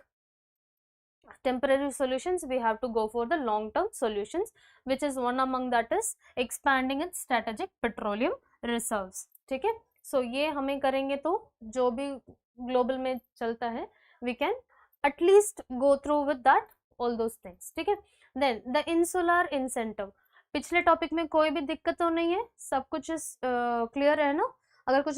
temporary solutions, we have to go for the long term solutions, which is one among that is expanding its strategic petroleum reserves. ठीक है, so ये हमें करेंगे तो जो भी global में चलता है, we can at least go through with that all those things. ठीक है, then the insular incentive. पिछले टॉपिक में कोई भी दिक्कत तो नहीं है, सब कुछ क्लियर है ना? अगर कुछ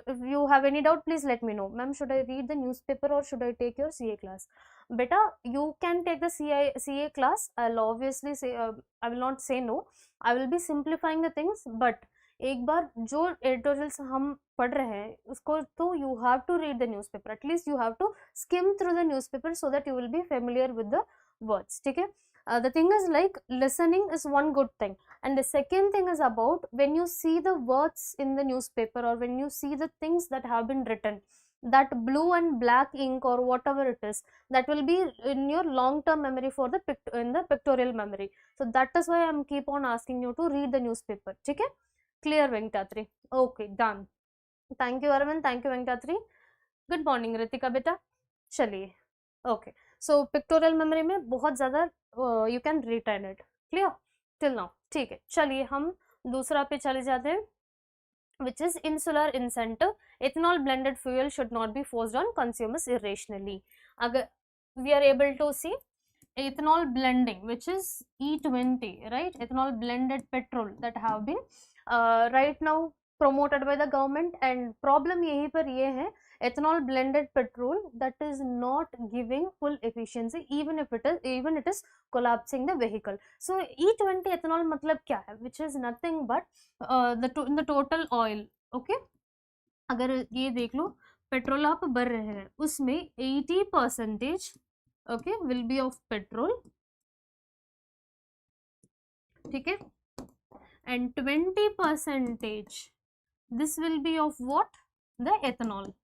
if you have any doubt, please let me know. Ma'am, should I read the newspaper or should I take your CA class? Beta, you can take the CA class. I'll obviously say, I will not say no. I will be simplifying the things, but एक बार जो editorials हम पढ़ रहे हैं उसको तो you have to read the newspaper. At least you have to skim through the newspaper so that you will be familiar with the words. ठीक है? The thing is like listening is one good thing, and the second thing is about when you see the words in the newspaper or when you see the things that have been written, that blue and black ink or whatever it is, that will be in your long term memory for the in the pictorial memory. So that is why I'm keep on asking you to read the newspaper. Okay, clear Venkatri? Okay, done. Thank you Arvind, thank you Venkatri. Good morning Ritika beta. चलिए, okay, so pictorial memory में बहुत ज़्यादा you can retain it. Clear till now? ठीक है, चलिए हम दूसरा पे चले जाते हैं, which is insular incentive. Ethanol blended fuel should not be forced on consumers irrationally. अगर we are able to see ethanol blending, which is E20, right? Ethanol blended petrol that have been right now promoted by the government, and problem यहीं पर ये है, ethanol blended petrol that is not giving full efficiency even if it is collapsing the vehicle. So E20 ethanol मतलब क्या है? Which is nothing but in the total oil. Okay, अगर ये देख लो, पेट्रोल आप भर रहे हैं उसमें 80% okay will be of petrol. ठीक है, and 20% this will be of what? The ethanol.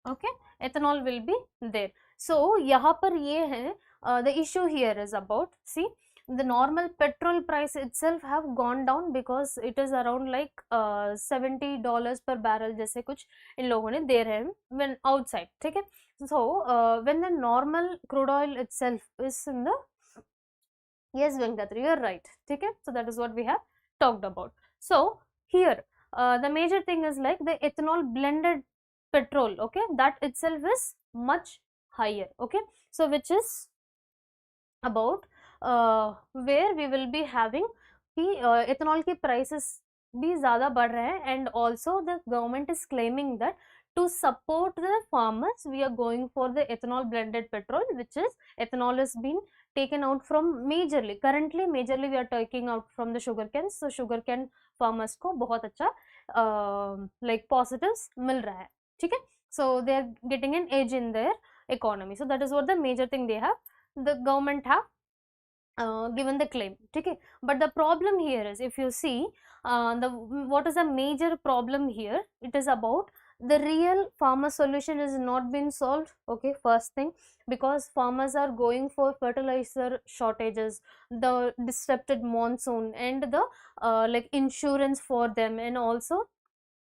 Okay, ethanol will be there. So यहाँ पर ये है, the issue here is about, see, the normal petrol price itself have gone down because it is around like $70 per barrel जैसे कुछ इन लोगों ने दे रहे हैं when outside. ठीक है, so when the normal crude oil itself is in the, yes Venkatri, you are right. ठीक है, so that is what we have talked about. So here the major thing is like the ethanol blended petrol, okay, that itself is much higher. Okay, so which is about where we will be having कि ethanol की prices भी ज़्यादा बढ़ रहे हैं, and also the government is claiming that to support the farmers we are going for the ethanol blended petrol, which is ethanol is being taken out from currently majorly we are taking out from the sugar cane. So sugar cane farmers को बहुत अच्छा like positives मिल रहा है. ठीक है, so they are getting an edge in their economy. So that is what the major thing they have, the government have given the claim. Okay, but the problem here is, if you see what is the major problem here, it is about the real farmer solution is not been solved. Okay, first thing, because farmers are going for fertilizer shortages, the disrupted monsoon, and the like insurance for them, and also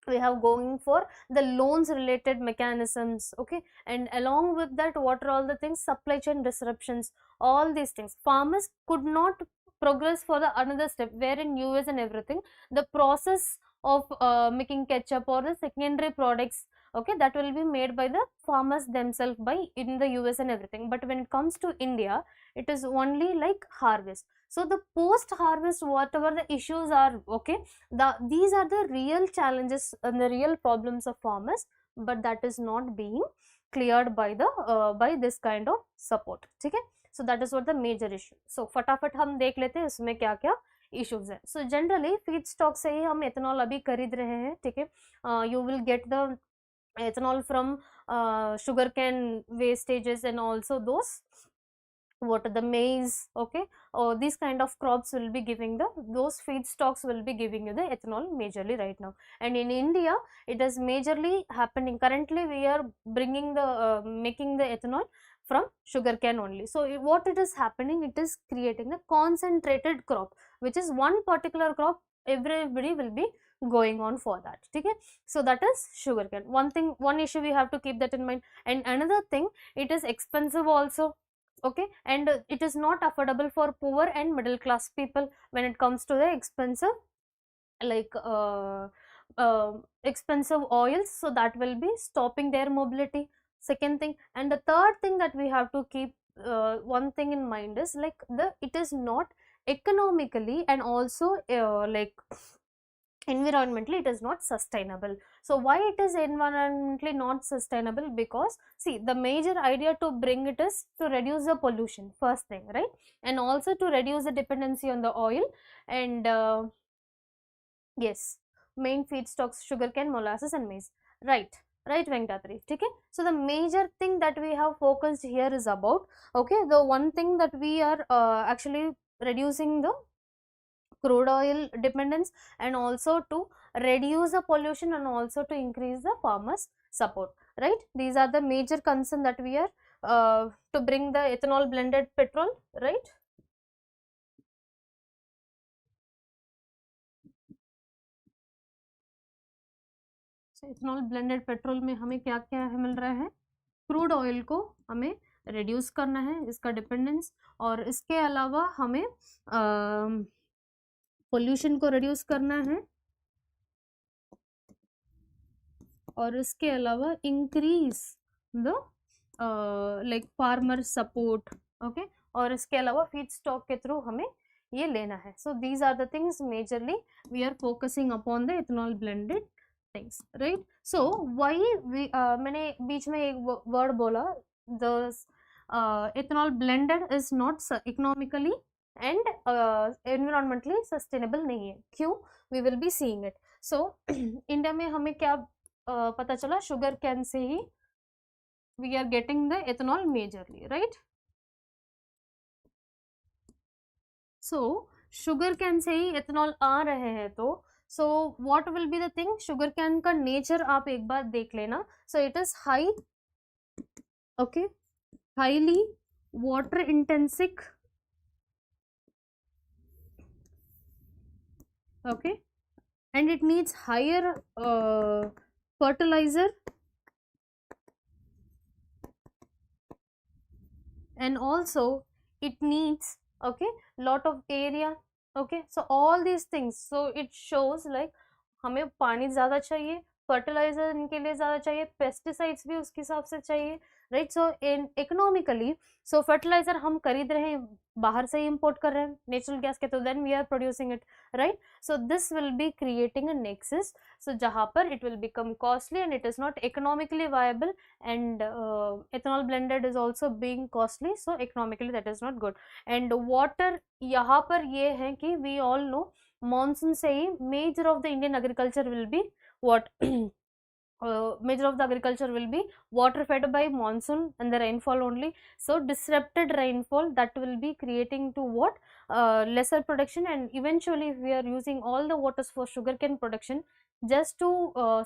we have going for the loans related mechanisms. Okay, and along with that, what are all the things? Supply chain disruptions, all these things. Farmers could not progress for the another step, where in US and everything the process of making ketchup or the secondary products, okay, that will be made by the farmers themselves by in the US and everything. But when it comes to India, it is only like harvest. So the post harvest whatever the issues are, okay, these are the real challenges and the real problems of farmers, but that is not being cleared by the by this kind of support. ठीक है, so that is what the major issue. So फटाफट हम देख लेते हैं इसमें क्या क्या issues है. So generally feed stock से ही हम ethanol अभी खरीद रहे हैं. ठीक है, you will get the ethanol from sugarcane wastages and also those what are the maize, okay, or these kind of crops will be giving the, those feedstocks will be giving you the ethanol majorly right now. And in India it is majorly happening currently, we are bringing the making the ethanol from sugarcane only. So what it is happening, it is creating a concentrated crop, which is one particular crop, everybody will be going on for that, okay. So that is sugarcane. One thing, one issue we have to keep that in mind. And another thing, it is expensive also, okay, and it is not affordable for poor and middle class people when it comes to the expensive, like expensive oils, so that will be stopping their mobility, second thing. And the third thing that we have to keep one thing in mind is like the, it is not economically and also like environmentally it is not sustainable. So why it is environmentally not sustainable? Because see, the major idea to bring it is to reduce the pollution, first thing, right, and also to reduce the dependency on the oil. And yes, main feedstocks sugarcane, molasses and maize, right, right Venkatri, okay. So the major thing that we have focused here is about, okay, the one thing that we are actually reducing the crude oil dependence, and also to reduce the pollution, and also to increase the farmers support, right. These are the major concern that we are to bring the ethanol blended petrol, right. So ethanol blended petrol में हमें क्या क्या है मिल रहा है, crude oil को हमें reduce करना है, इसका डिपेंडेंस, और इसके अलावा हमें पोल्यूशन को रिड्यूस करना है, और इसके अलावा increase the like farmer support, okay, और इसके अलावा फीड स्टॉक के थ्रू हमें ये लेना है. So these are the things majorly we are focusing upon the ethanol blended things, right. So why we, मैंने बीच में एक वर्ड बोला, the ethanol blended is not economically and environmentally sustainable नहीं है. क्यों? We will be seeing it. So India में हमें क्या पता चला, sugar can say he we are getting the ethanol majorly, right. So sugar cane से ही ethanol आ रहे हैं, तो so what will be the thing, sugar cane का nature आप एक बार देख लेना. So it is high, okay, highly water intensive, okay, and it needs higher fertilizer, and also it needs, okay, lot of area, okay. So all these things, so it shows like हमें पानी ज़्यादा चाहिए, fertiliser इनके लिए ज़्यादा चाहिए, pesticides भी उसके हिसाब से चाहिए, राइट. सो इन इकोनॉमिकली, सो फर्टिलाइजर हम खरीद रहे हैं, बाहर से ही इंपोर्ट कर रहे हैं नेचुरल गैस के, तो then we are producing it, right. So this will be creating a nexus, so जहाँ पर it will become costly and it is not economically viable, and ethanol blended is also being costly, so economically that is not good. And water, यहाँ पर ये है कि we all know monsoon से ही major of the Indian agriculture will be what major of the agriculture will be water fed by monsoon and the rainfall only. So disrupted rainfall, that will be creating to what lesser production, and eventually if we are using all the waters for sugarcane production just to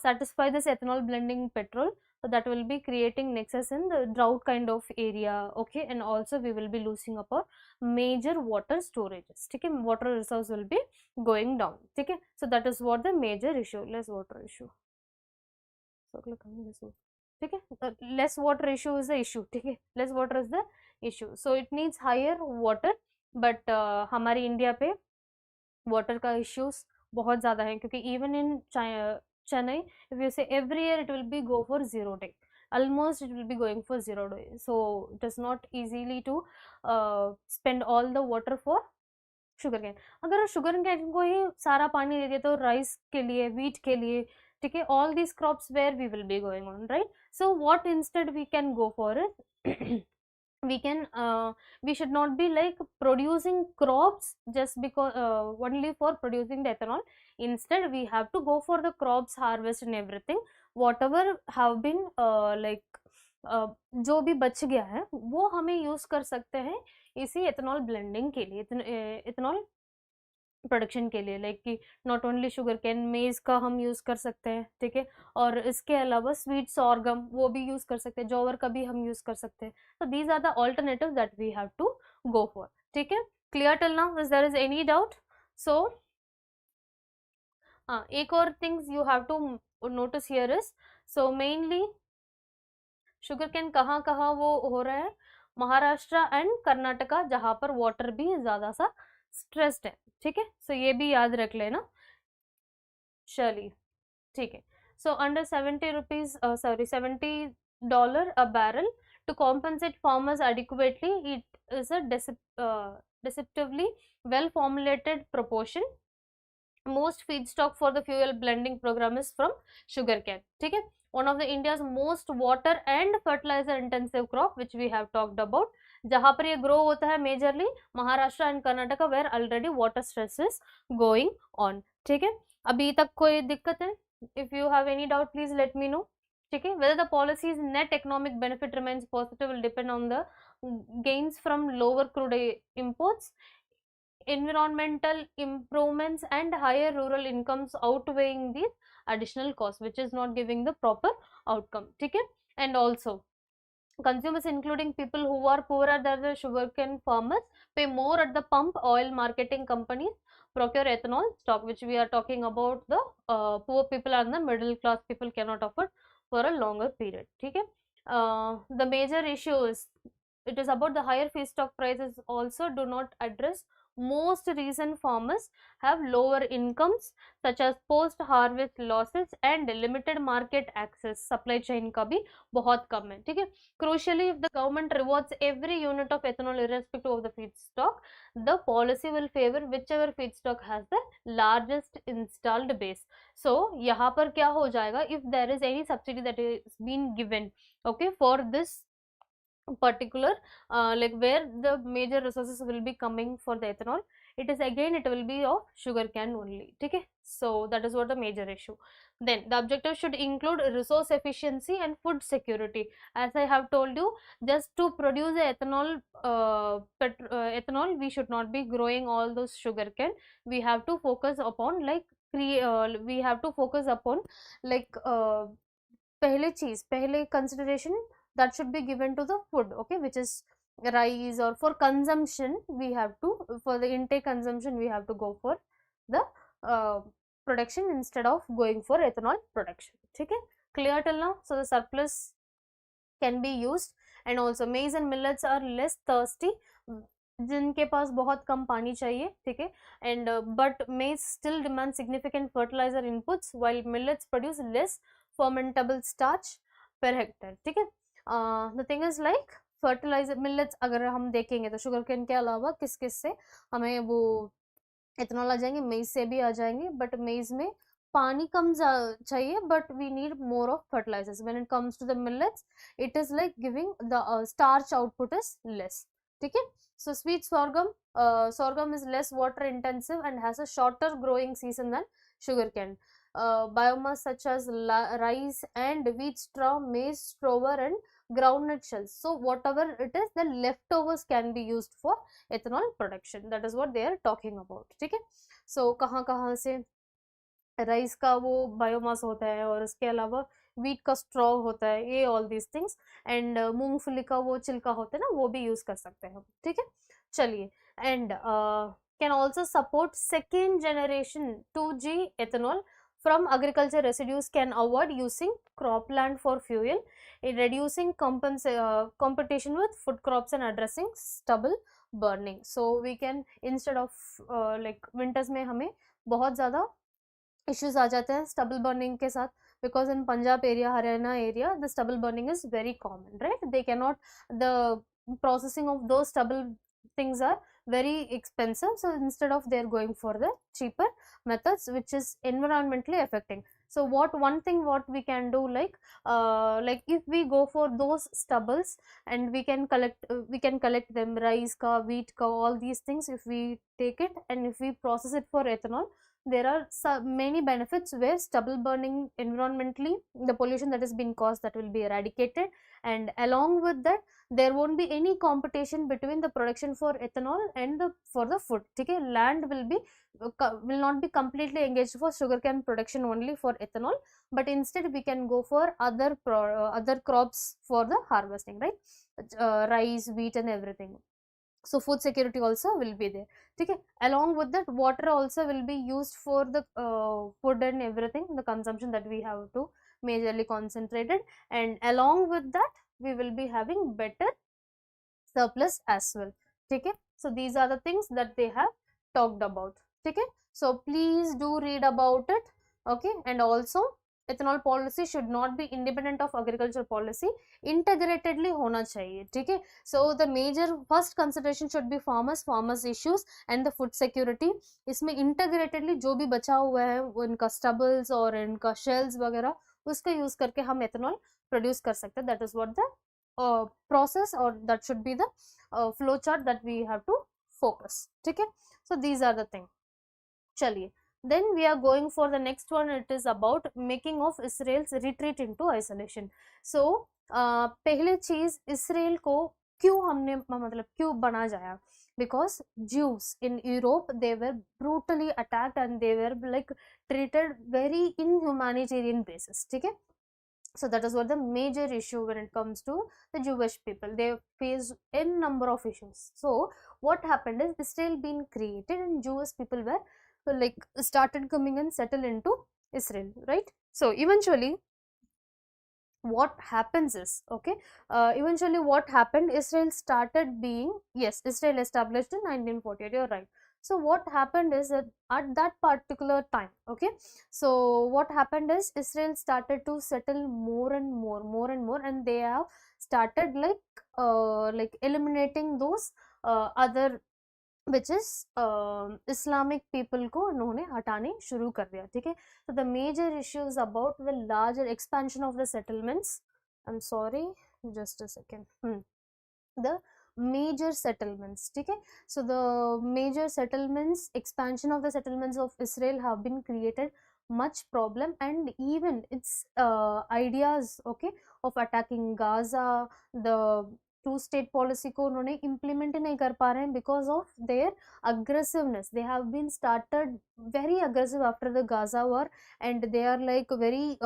satisfy this ethanol blending petrol, so that will be creating nexus in the drought kind of area, okay. And also we will be losing up our major water storages, okay. Water resource will be going down, okay. So that is what the major issue, less water issue, ठीक है. Less water issue is the issue, ठीक है, less water is the issue. So it needs higher water, but हमारी India पे water का issues बहुत ज़्यादा है, क्योंकि even in Chennai if you say every year it will be go for 0 day, almost it will be going for 0 day. So it is not easily to spend all the water for sugar cane. अगर sugar cane को ही सारा पानी दे दिया तो rice के लिए, wheat के लिए, ठीक है, all these crops where we will be going on, right. So what instead we can go for it, we can we should not be like producing crops just because only for producing the ethanol. Instead we have to go for the crops harvest and everything, whatever have been like जो भी बच गया है वो हमें use कर सकते हैं इसी एथेनॉल ब्लेंडिंग के लिए, एथेनॉल प्रोडक्शन के लिए, लाइक कि नॉट ओनली शुगर कैन, मेज का हम यूज कर सकते हैं, ठीक है, और इसके अलावा स्वीट सॉर्गम वो भी यूज कर सकते हैं, जॉवर का भी हम यूज कर सकते हैं. तो these are the alternative that we have to go for. ठीक है, clear till now? Is there is any doubt? So एक और things you have to notice here is, so mainly sugarcane कहाँ कहाँ वो हो रहा है, महाराष्ट्र एंड कर्नाटका, जहां पर वाटर भी ज्यादा सा स्ट्रेस्ड है. ठीक है, सो ये भी याद रख लेना. चलिए, ठीक है. So under 70 rupees, sorry $70 a barrel to compensate farmers adequately. It is a deceptively well formulated proportion. Most feedstock for the fuel blending program is from sugarcane. ठीक है, one of the India's most water and fertilizer intensive crop which we have talked about. जहां पर ये grow होता है majorly Maharashtra and Karnataka, where already water stress is going on. ठीक है, अभी तक कोई दिक्कत है? If you have any doubt please let me know. ठीक है, whether the policy's net economic benefit remains positive will depend on the gains from lower crude imports, environmental improvements and higher rural incomes outweighing these additional costs, which is not giving the proper outcome. ठीक है, and also consumers including people who are poorer than the sugarcane farmers pay more at the pump. Oil marketing companies procure ethanol stock, which we are talking about the poor people and the middle class people cannot afford for a longer period. ठीक है, the major issue is it is about the higher feedstock prices also do not address most reason farmers have lower incomes such as post harvest losses and limited market access. supply chain का भी बहुत कम है. ठीक है, crucially if the government rewards every unit of ethanol irrespective of the feedstock, the policy will favor whichever feedstock has the largest installed base. so यहाँ पर क्या हो जाएगा, if there is any subsidy that is been given, okay, for this particular like where the major resources will be coming for the ethanol, it is again it will be of sugarcane only. Okay, so that is what the major issue. Then the objective should include resource efficiency and food security. As I have told you, just to produce the ethanol, ethanol we should not be growing all those sugarcane. We have to focus upon like we have to focus upon like पहले चीज, पहले consideration that should be given to the food, okay, which is rice, or for consumption we have to, for the intake consumption we have to go for the production instead of going for ethanol production. ठीक है, clear till now? so the surplus can be used, and also maize and millets are less thirsty, जिनके पास बहुत कम पानी चाहिए. ठीक है, and but maize still demands significant fertilizer inputs while millets produce less fermentable starch per hectare. ठीक है, the thing is like fertilizer millets अगर हम देखेंगे तो शुगर केन के अलावा किस किस से हमें वो इथेनॉल आ जाएंगे, मेज से भी आ जाएंगे, बट मेज में पानी कम चाहिए, but we need more of fertilisers. When it comes to the millets it is like giving the starch output is less. ठीक है, so sweet sorghum is less water intensive and has a shorter growing season than sugarcane. Biomass such as rice and wheat straw, maize stover and groundnut shells, so whatever it is, the leftovers can be used for ethanol production. That is what they are talking about. ठीक है, so कहाँ कहाँ से rice का वो biomass होता है, और उसके अलावा वीट का स्ट्रॉ होता है, ये ऑल दीज थिंग्स, एंड मूंगफली का वो छिलका होता है ना, वो भी यूज कर सकते हैं हम. ठीक है, चलिए, and can also support second generation 2G ethanol from agriculture residues, can avoid using cropland for fuel, reducing competition with food crops and addressing stubble burning. so we can instead of like winters में हमें बहुत ज़्यादा issues आ जाते हैं stubble burning के साथ, because in Punjab area, Haryana area, the stubble burning is very common, right? They can not, the processing of those stubble things are very expensive, so instead of they're going for the cheaper methods which is environmentally affecting. so one thing what we can do, like if we go for those stubbles and we can collect them, rice ka, wheat ka, all these things, if we take it and if we process it for ethanol, there are many benefits where stubble burning environmentally, the pollution that has been caused, that will be eradicated, and along with that there won't be any competition between the production for ethanol and the for the food. Okay, land will be will not be completely engaged for sugarcane production only for ethanol, but instead we can go for other crops for the harvesting, right? Rice, wheat and everything. So food security also will be there. Okay, along with that water also will be used for the food and everything, the consumption that we have to majorly concentrated, and along with that we will be having better surplus as well. Okay, so these are the things that they have talked about. Okay, so please do read about it. Okay, and also ethanol policy should not be independent of agriculture policy, integratedly hona chahiye. Okay, so the major first consideration should be farmers issues and the food security. इसमें integratedly जो भी बचा हुआ है उनका stubbles और इनका shells वगैरह उसका यूज करके हम ethanol produce कर सकते हैं. That is what the process, or that should be the flow chart that we have to focus. Okay, so these are the things. Chaliye, then we are going for the next one. It is about making of Israel's retreat into isolation. So पहले चीज Israel को क्यों हमने मतलब क्यों बना जाया, because Jews in Europe, they were brutally attacked and they were like treated very inhumanitarian basis. ठीक है, so that is what the major issue when it comes to the Jewish people. They faced n number of issues. So what happened is Israel been created and Jewish people were like started coming and settle into Israel, right? So eventually what happens is, okay, eventually what happened, Israel started being, yes, Israel established in 1948, you're right. So what happened is that at that particular time, okay, so what happened is Israel started to settle more and more, and they have started like eliminating those other, which is Islamic people को उन्होंने हटाने शुरू कर दिया. ठीक है, so the major issues about the larger expansion of the settlements. I'm sorry, just a second. The major settlements. ठीक है, so the major settlements, expansion of the settlements of Israel have been created much problem, and even its ideas, okay, of attacking Gaza, the two state policy को उन्होंने implement ही नहीं कर पा रहे हैं because of their aggressiveness. They have been started very aggressive after the Gaza war, and they are like very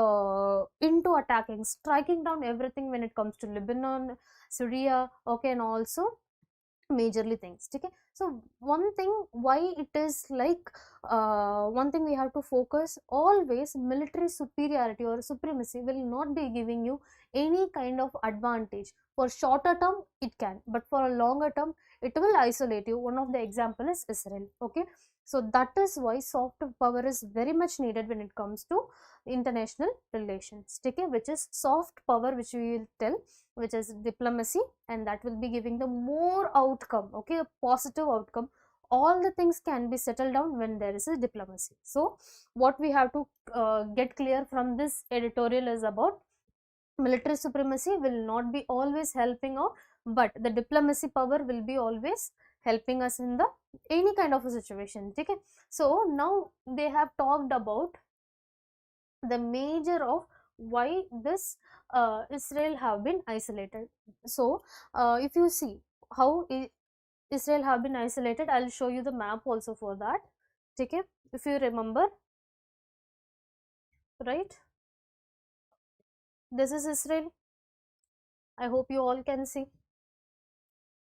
into attacking, striking down everything when it comes to Lebanon, Syria, okay, and also majorly things. Okay, so one thing why it is like one thing we have to focus always, military superiority or supremacy will not be giving you any kind of advantage. For shorter term it can, but for a longer term it will isolate you. One of the example is Israel. Okay, so that is why soft power is very much needed when it comes to international relations. Okay, which is soft power, which we will tell, which is diplomacy, and that will be giving the more outcome, okay, a positive outcome. All the things can be settled down when there is a diplomacy. So what we have to get clear from this editorial is about military supremacy will not be always helping out, but the diplomacy power will be always helping us in the any kind of a situation. Okay, so now they have talked about the major of why this Israel have been isolated. So if you see how Israel have been isolated, I'll show you the map also for that. Okay, if you remember, right, this is Israel. I hope you all can see,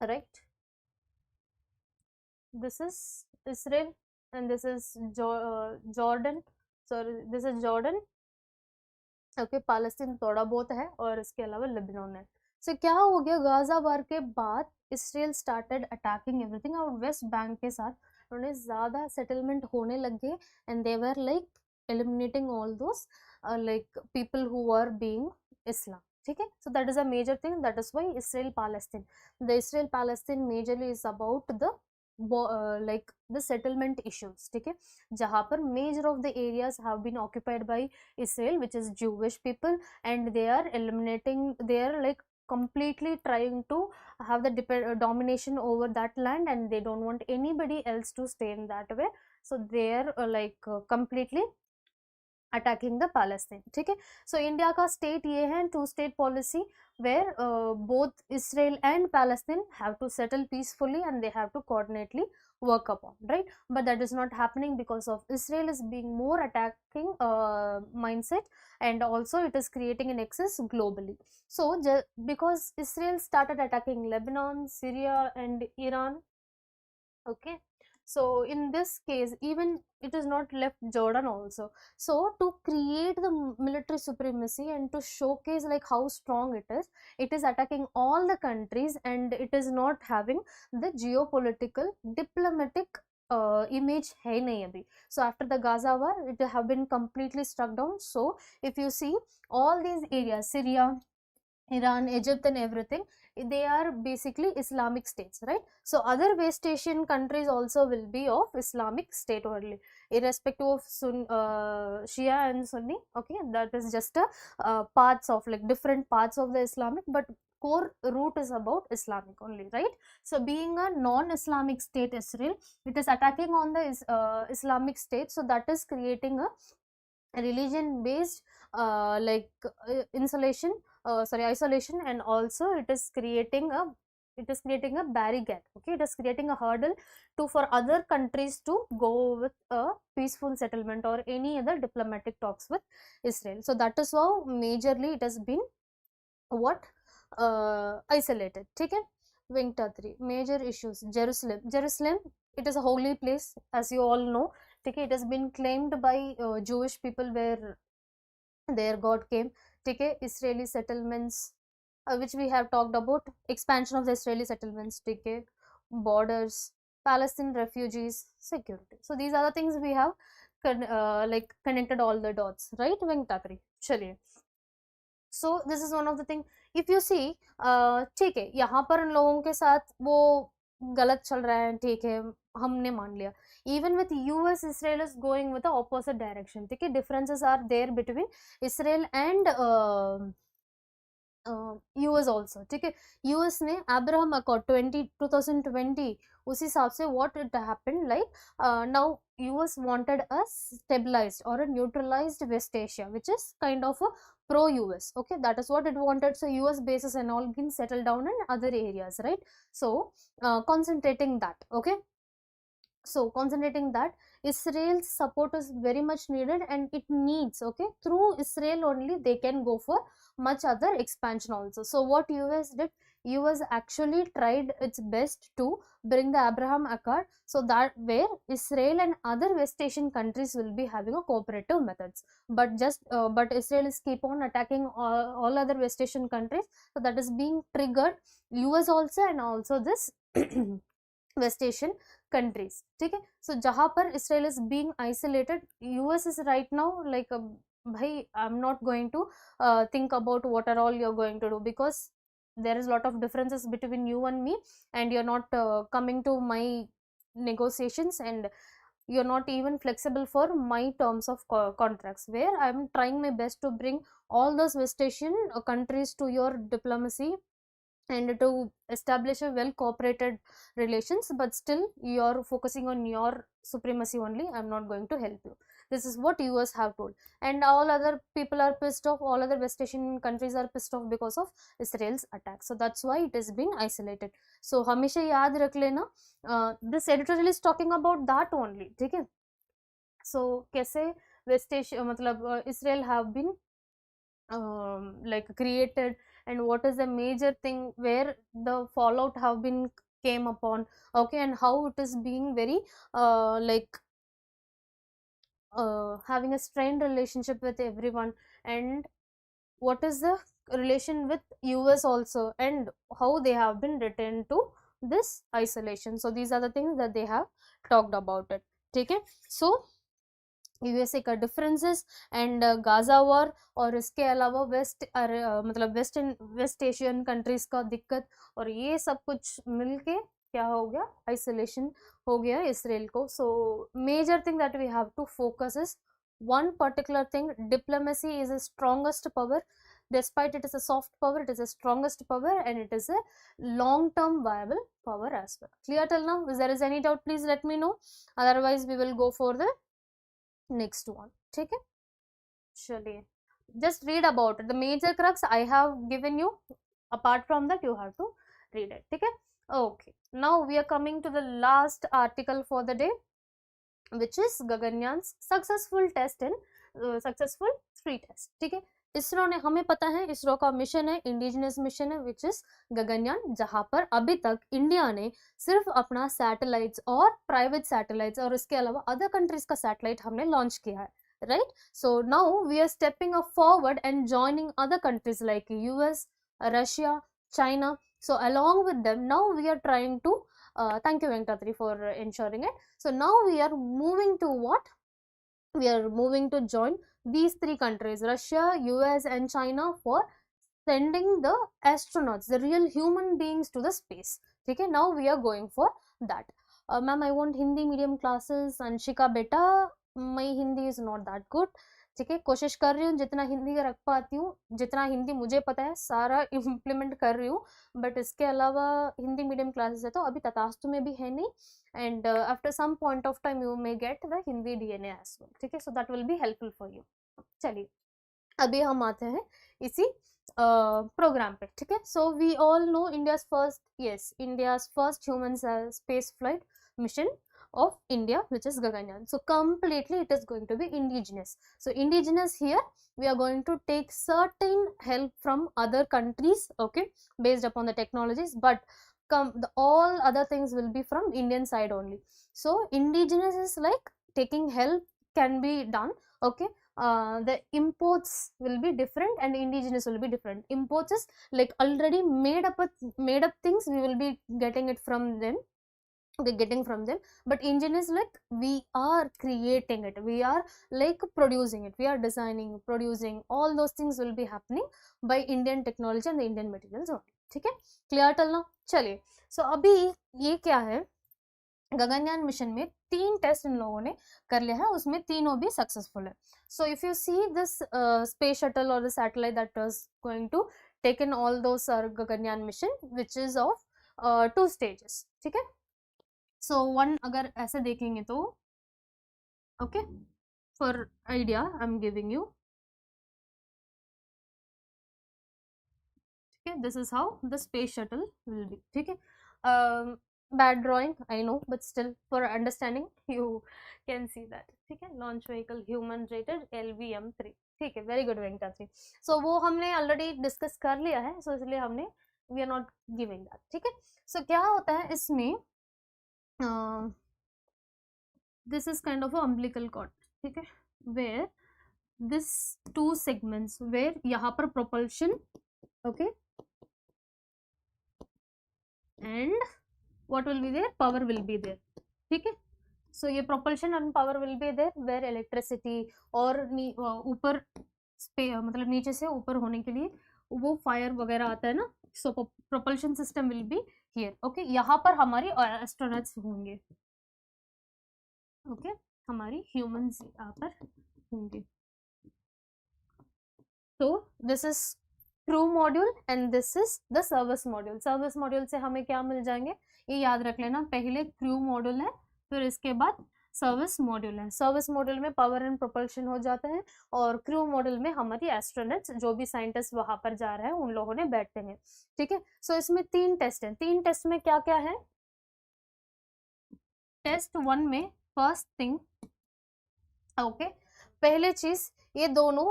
right? This is Israel and this is Jordan. Sorry, this is Jordan. Okay, पालस्तीन थोड़ा बहुत है और इसके अलावा Lebanon है. सो क्या हो गया, गाजा वार के बाद इसराइल स्टार्टेड अटैकिंग एवरीथिंग, और वेस्ट बैंक के साथ उन्होंने ज़्यादा सेटलमेंट होने लग गए, and they were like eliminating all those like people who are being Islam. ठीक है, so that is a major thing. That is why Israel Palestine, the Israel Palestine majorly is about the like the settlement issues. ठीक है, जहाँ पर major of the areas have been occupied by Israel, which is Jewish people, and they are eliminating, they are like completely trying to have the domination over that land, and they don't want anybody else to stay in that way. so they are completely attacking the Palestine. ठीक है, so India का state ये है, two state policy where both Israel and Palestine have to settle peacefully and they have to coordinately work upon, right? But that is not happening because of Israel is being more attacking mindset, and also it is creating an excess globally. So because Israel started attacking Lebanon, Syria and Iran, okay, so in this case even it is not left Jordan also. So to create the military supremacy and to showcase like how strong it is attacking all the countries, and it is not having the geopolitical diplomatic image hai nahi abhi. So after the Gaza war it have been completely struck down. So if you see all these areas, Syria, Iran, Egypt and everything, they are basically Islamic states, right? So other West Asian countries also will be of Islamic state only, irrespective of Shia and Sunni, okay? That is just a parts of like different parts of the Islamic, but core root is about Islamic only, right? So being a non-Islamic state, Israel, it is attacking on the Islamic state, so that is creating a religion based isolation, and also it is creating a barricade, okay? It is creating a hurdle for other countries to go with a peaceful settlement or any other diplomatic talks with Israel. So that is how majorly it has been isolated. ठीक है, wing 3 major issues. Jerusalem, it is a holy place, as you all know. ठीक है, it has been claimed by Jewish people where their God came. ठीक है, Israeli settlements, which we have talked about, expansion of the Israeli settlements, ठीक है, borders, Palestinian refugees, security. So these are the things we have connected all the dots, right? Venktakari, चलिए. So this is one of the thing. If you see, ठीक है, यहाँ पर इन लोगों के साथ वो गलत चल रहा है, ठीक है, हमने मान लिया. Even with US, Israel is going with the opposite direction. ठीक है, differences are there between Israel and US also. ठीक है, US ने Abraham Accord 2020 उस हिसाब से what it happened, like now US wanted a stabilized or a neutralized West Asia, which is kind of a pro-US, okay? That is what it wanted. So US bases and all been settled down in other areas, right? So concentrating that, okay? So concentrating that, Israel's support is very much needed, and it needs, okay, through Israel only they can go for much other expansion also. So what US did, US actually tried its best to bring the Abraham Accord, so that where Israel and other West Asian countries will be having a cooperative methods. But but Israel is keep on attacking all other West Asian countries, so that is being triggered US also, and also this West Asian countries. ठीक है, so जहाँ पर Israel is being isolated, US is right now like bhai, I'm not going to think about what are all you're going to do, because there is a lot of differences between you and me, and you're not coming to my negotiations, and you're not even flexible for my terms of contracts, where I'm trying my best to bring all those West Asian countries to your diplomacy and to establish a well cooperated relations, but still you're focusing on your supremacy only. I'm not going to help you. This is what US have told, and all other people are pissed off, all other West Asian countries are pissed off because of Israel's attack. So that's why it has been isolated. So हमेशा याद रख लेना, this editorial is talking about that only, ठीक है? So कैसे West Asia मतलब Israel have been like created, and what is the major thing where the fallout have been came upon, okay, and how it is being very having a strained relationship with everyone, and what is the relation with US also, and how they have been retained to this isolation. So these are the things that they have talked about it. Okay, so USA का differences and Gaza war, और इसके अलावा मतलब waste Asian countries का दिक्कत, और ये सब कुछ मिलके क्या हो गया, आइसोलेशन हो गया इसराइल को. So major thing that we have to focus is one particular thing: diplomacy is the strongest power. despite it is a soft power, it is a strongest power, and it is a long term viable power as well. Clear till now? If there is any doubt, please let me know, otherwise we will go for the next one. ठीक है, चलिए, just read about it. The major crux I have given you, apart from that you have to read it. ठीक है, okay. Now we are coming to the last article for the day, which is Gaganyans successful test in successful 3 test. ठीक है, इसरो ने, हमें पता है इसरो का mission है इंडिजिनस मिशन है, विच इज गगनयान, जहां पर अभी तक इंडिया ने सिर्फ अपना सैटेलाइट्स और प्राइवेट सैटेलाइट्स और इसके अलावा अदर कंट्रीज का सैटेलाइट हमने लॉन्च किया है, right? So now we are stepping up forward and joining other countries like US, Russia, China. So along with them, now we are trying to thank you Venkatri for ensuring it. So now we are moving to what? We are moving to join these 3 countries, Russia, US and China, for sending the astronauts, the real human beings, to the space. ठीक है, now we are going for that. Ma'am, I want Hindi medium classes. Anshika beta, my Hindi is not that good. ठीक है, कोशिश कर रही हूँ जितना हिंदी रख पाती हूँ, जितना हिंदी मुझे पता है सारा इम्प्लीमेंट कर रही हूँ, बट इसके अलावा हिंदी मीडियम क्लासेस है तो अभी तथास्तु में भी है नहीं, and after some point of time you may get the Hindi DNA as well. ठीक है, so that will be helpful for you. चलिए, अभी हम आते हैं इसी प्रोग्राम पे. ठीक है, so we all know India's first human space flight mission of India, which is Gaganyaan. So completely it is going to be indigenous. So indigenous here, we are going to take certain help from other countries, okay, based upon the technologies, but all other things will be from Indian side only. So indigenous is like taking help can be done, okay. The imports will be different and indigenous will be different. Imports is like already made up things, we will be getting it from them, but indigenous is like we are creating it, we are like producing it, we are designing, producing, all those things will be happening by Indian technology and the Indian materials only. ठीक है, clear till now? चलिए, सो अभी ये क्या है, Gaganyaan mission में 3 test इन लोगों ने कर लिया है, उसमें तीनों भी सक्सेसफुल है. So if you see this space shuttle और the satellite that was going to take in all those Gaganyaan mission, which is of 2 stages. ठीक है, सो 1 अगर ऐसे देखेंगे तो okay, for idea I am giving you. ठीक है, this is how the space shuttle will be. ठीक है, bad drawing I know, but still for understanding you can see that. ठीक है, launch vehicle human rated LVM-3. ठीक है, very good वेंकटाजी. सो वो हमने ऑलरेडी डिस्कस कर लिया है, सो इसलिए हमने we are not giving that. ठीक है, सो क्या होता है इसमें, this is kind of a umbilical cord. ठीक है, where this 2 segments, where यहाँ पर propulsion, okay, and what will be there, power will be there. ठीक है, so ये propulsion and power will be there, where electricity और ऊपर मतलब नीचे से ऊपर होने के लिए वो फायर वगैरह आता है ना, so propulsion system will be here. okay, यहाँ पर हमारी एस्ट्रोनॉट्स होंगे, ओके, हमारी ह्यूमंस यहाँ पर होंगे. तो this is crew module and this is the service module. Service module से हमें क्या मिल जाएंगे, ये याद रख लेना, पहले क्रू मॉड्यूल है, फिर इसके बाद सर्विस मॉड्यूल है. सर्विस मॉड्यूल में पावर एंड प्रोपल्शन हो जाता है, और क्रू मॉड्यूल में हमारी एस्ट्रोनॉट्स, जो भी साइंटिस्ट वहां पर जा रहे हैं, उन लोगों ने बैठते हैं. ठीक है, सो इसमें 3 टेस्ट हैं. 3 टेस्ट में क्या क्या है, टेस्ट 1 में फर्स्ट थिंग, ओके, पहले चीज ये दोनों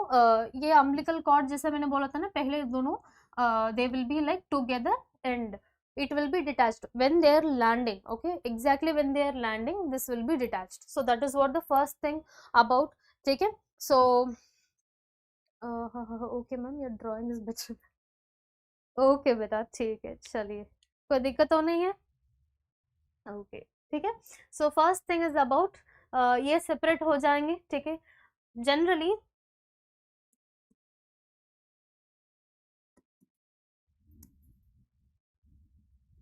ये अम्बिलिकल कॉर्ड जैसे मैंने बोला था ना, पहले दोनों they will be like together and it will be detached when they are landing. okay, exactly when they are landing this will be detached. So that is what the first thing about. ठीक है, so okay ma'am, your drawing is better. okay बेटा, ठीक है, चलिए, कोई दिक्कत तो नहीं है. ओके, ठीक है, so first thing is about, ये सेपरेट हो जाएंगे. ठीक है, generally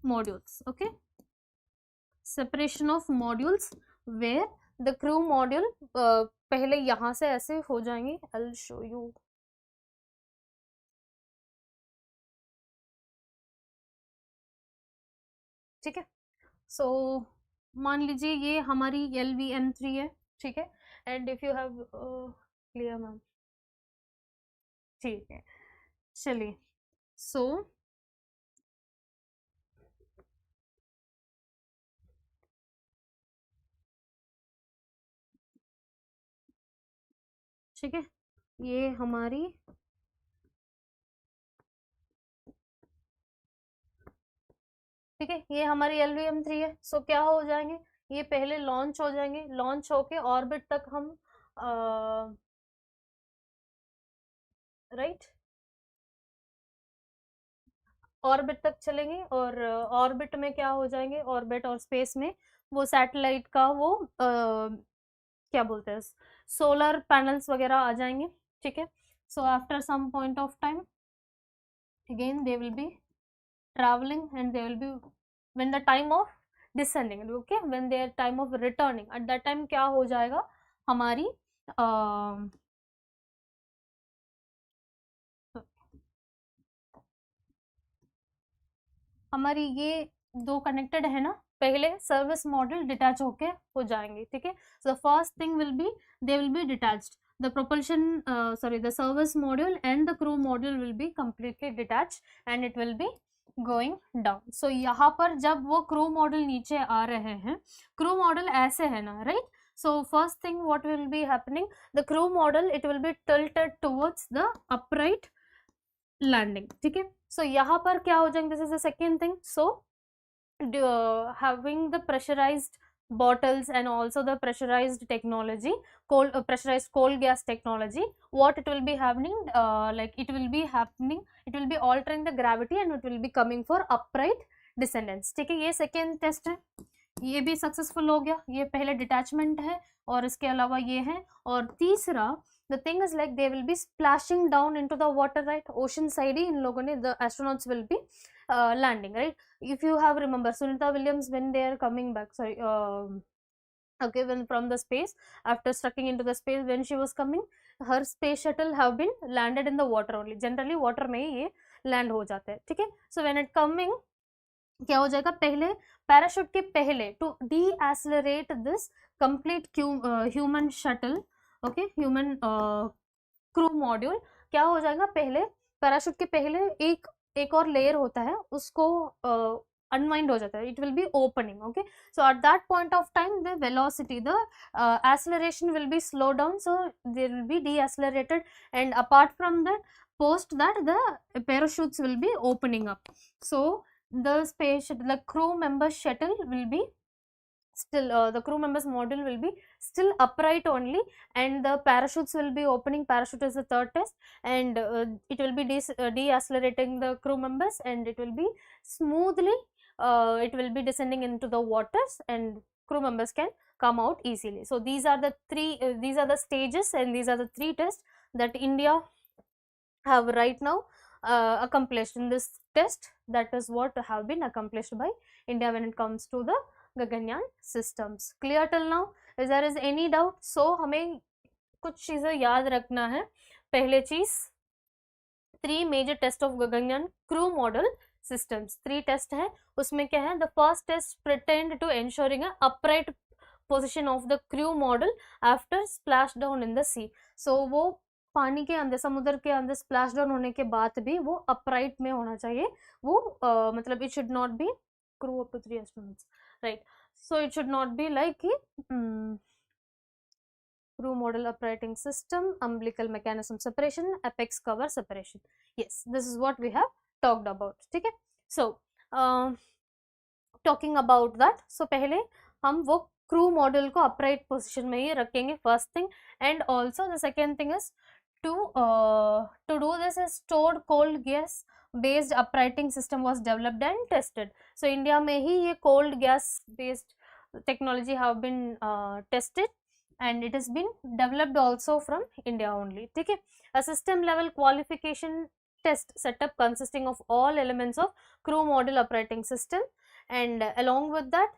modules, okay, separation of modules where the crew module पहले यहाँ से ऐसे हो जाएंगे. I'll show you. ठीक है। सो मान लीजिए ये हमारी LVM3 है, ठीक है, and if you have clear ma'am, ठीक है, चलिए। सो ठीक है, ये हमारी ठीक है, ये हमारी LVM3 है। सो क्या हो जाएंगे, ये पहले लॉन्च हो जाएंगे, लॉन्च होके ऑर्बिट तक हम राइट ऑर्बिट तक चलेंगे, और ऑर्बिट में क्या हो जाएंगे, ऑर्बिट और स्पेस में वो सैटेलाइट का वो क्या बोलते हैं, सोलर पैनल्स वगैरह आ जाएंगे, ठीक है। So after some point of time again they will be traveling, and they will be when the time of descending, okay, when their time of returning, at that time क्या हो जाएगा, हमारी हमारी ये दो कनेक्टेड है ना, पहले सर्विस मॉड्यूल डिटैच होके हो जाएंगे, ठीक है। So the first thing will be they will be detached, the propulsion sorry the service module and the crew module will be completely detached and it will be going down. so यहाँ पर जब वो crew module नीचे आ रहे हैं, crew module ऐसे है ना, right? so first thing what will be happening, the crew module it will be tilted towards the upright landing, ठीक है। so यहाँ पर क्या हो जाएंगे, this is the second thing. so having the pressurized bottles and also the pressurized technology, pressurized coal gas technology, what it will be happening, like it will be happening, it will be altering the gravity and it will be coming for upright descendants, ठीक है। ये second test है, ये भी successful हो गया, ये पहले डिटैचमेंट है और इसके अलावा ये है। और तीसरा the thing is like they will be splashing down into the water, right? ocean side ही इन लोगों ने the astronauts will be landing, right? if you have remember Sunita Williams when they are coming back, sorry okay, when from the space, after stucking into the space, when she was coming, her space shuttle have been landed in the water only, generally water में ही ये land हो जाते हैं, ठीक है। so when it coming क्या हो जाएगा, पहले पैराशूट के पहले to decelerate this complete human shuttle, okay, human crew module, क्या हो जाएगा, पहले पैराशूट के पहले एक और लेयर होता है, उसको unwind हो जाता है, it will be opening, okay। so at that point of time the velocity, the acceleration will be slowed down, so they will be deaccelerated, and apart from that, post that the parachutes will be opening up. so the space the crew member shuttle will be still the crew members module will be still upright only, and the parachutes will be opening. Parachute is the third test, and it will be deaccelerating the crew members, and it will be smoothly it will be descending into the waters, and crew members can come out easily. so these are the three these are the stages, and these are the three tests that India have right now accomplished in this test. That is what have been accomplished by India when it comes to the Gaganyaan systems. Clear till now? If there is any doubt, so हमें कुछ चीजें याद रखना है। पहले चीज 3 major test of Gaganyaan crew model systems, 3 test है, उसमें क्या है, the first test pretend to ensuring a upright position of the crew model after splashdown in the sea. so वो पानी के अंदर, समुद्र के अंदर स्प्लैश डाउन होने के बाद भी वो अपराइट में होना चाहिए, वो मतलब it should not be crew up to 3 astronauts, right. so it should not be like crew model operating system, umbilical mechanism separation, apex cover separation. yes, this is what we have talked about, ठीक है। so talking about that, so पहले हम वो crew model को upright position में ही रखेंगे, first thing, and also the second thing is to do this, a stored cold gas based uprighting system was developed and tested. so India में ही ये cold gas based technology have been tested, and it has been developed also from India only, ठीक है। a system level qualification test setup consisting of all elements of crew model operating system, and along with that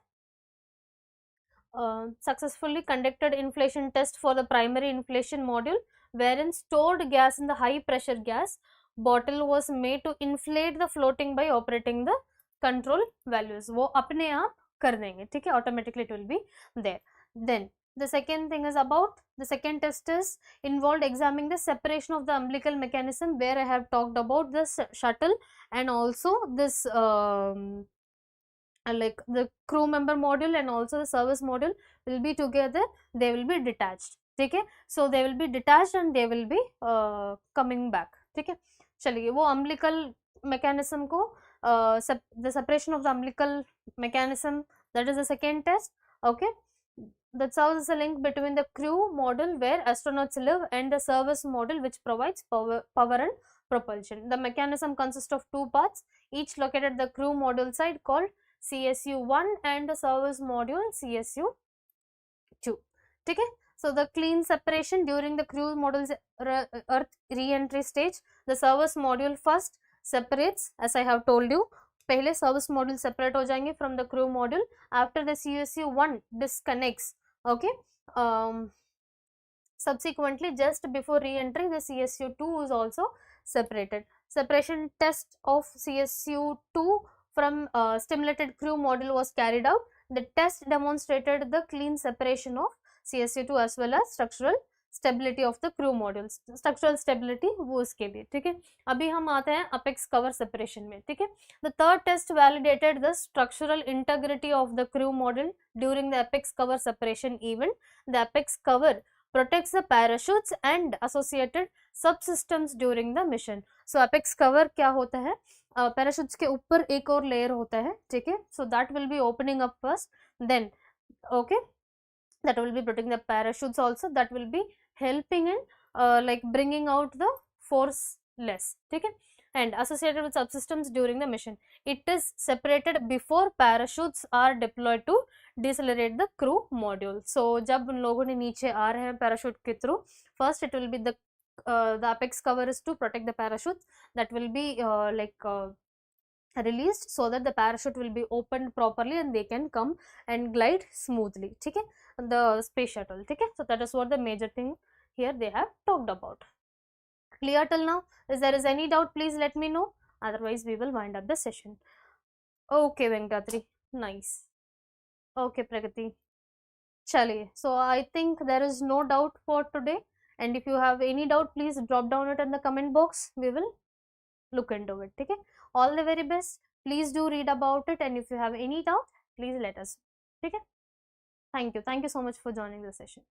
successfully conducted inflation test for the primary inflation module, wherein stored gas in the high pressure gas bottle was made to inflate the floating by operating the control values, वो अपने आप कर देंगे, ठीक है, automatically it will be there. Then the second thing is about the second test is involved examining the separation of the umbilical mechanism, where I have talked about this shuttle and also this like the crew member module and also the service module will be together, they will be detached, ठीक है. So they will be detached and they will be coming back, ठीक है. चलिए वो umbilical mechanism को the separation of the umbilical mechanism, that is the second test. Okay, that serves as a link between the crew module where astronauts live and the service module which provides power and propulsion. The mechanism consists of two parts, each located at the crew module side, called CSU1 and the service module CSU2, ठीक है. So the clean separation during the crew module's earth re-entry stage, the service module first separates, as I have told you, पहले service module separate हो जाएंगे from the crew module. After the CSU1 disconnects, okay, subsequently just before re-entry the CSU2 is also separated. Separation test of CSU2 from stimulated crew module was carried out. The test demonstrated the clean separation of CSU2 as well as structural stability of the crew modules. Structural stability वो उसके लिए, ठीक है. अभी हम आते हैं apex cover separation में, ठीक है. The third test validated the structural integrity of the crew module during the apex cover separation event. The apex cover protects the parachutes and associated subsystems during the mission. So apex cover क्या होता है, parachutes के ऊपर एक और layer होता है, ठीक है. So that will be opening up first, then okay, that will be protecting the parachutes also, that will be helping in like bringing out the force less, ठीक है, and associated with subsystems during the mission. It is separated before parachutes are deployed to decelerate the crew module. So जब उन लोगों ने नीचे आ रहे हैं parachute के through, first it will be the apex cover is to protect the parachutes, that will be released so that the parachute will be opened properly and they can come and glide smoothly, ठीक है, the space shuttle, ठीक है. So that is what the major thing here they have talked about. Clear till now? If there is any doubt, please let me know, otherwise we will wind up the session. Okay Venkatri, nice. Okay Pragati, chaliye. So I think there is no doubt for today, and if you have any doubt, please drop down it in the comment box, we will look into it, ठीक है. All the very best, please do read about it, and if you have any doubt, please let us know, ठीक है. Thank you so much for joining the session.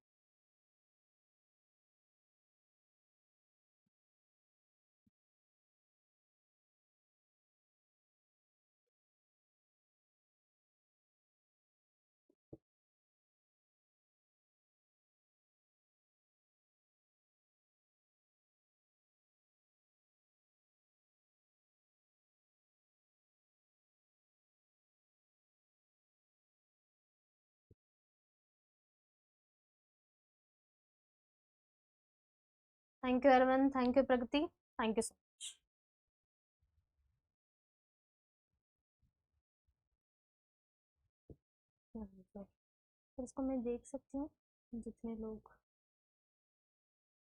Thank you everyone, thank you Pragati, thank you so much. फिर इसको मैं देख सकती हूँ जितने लोग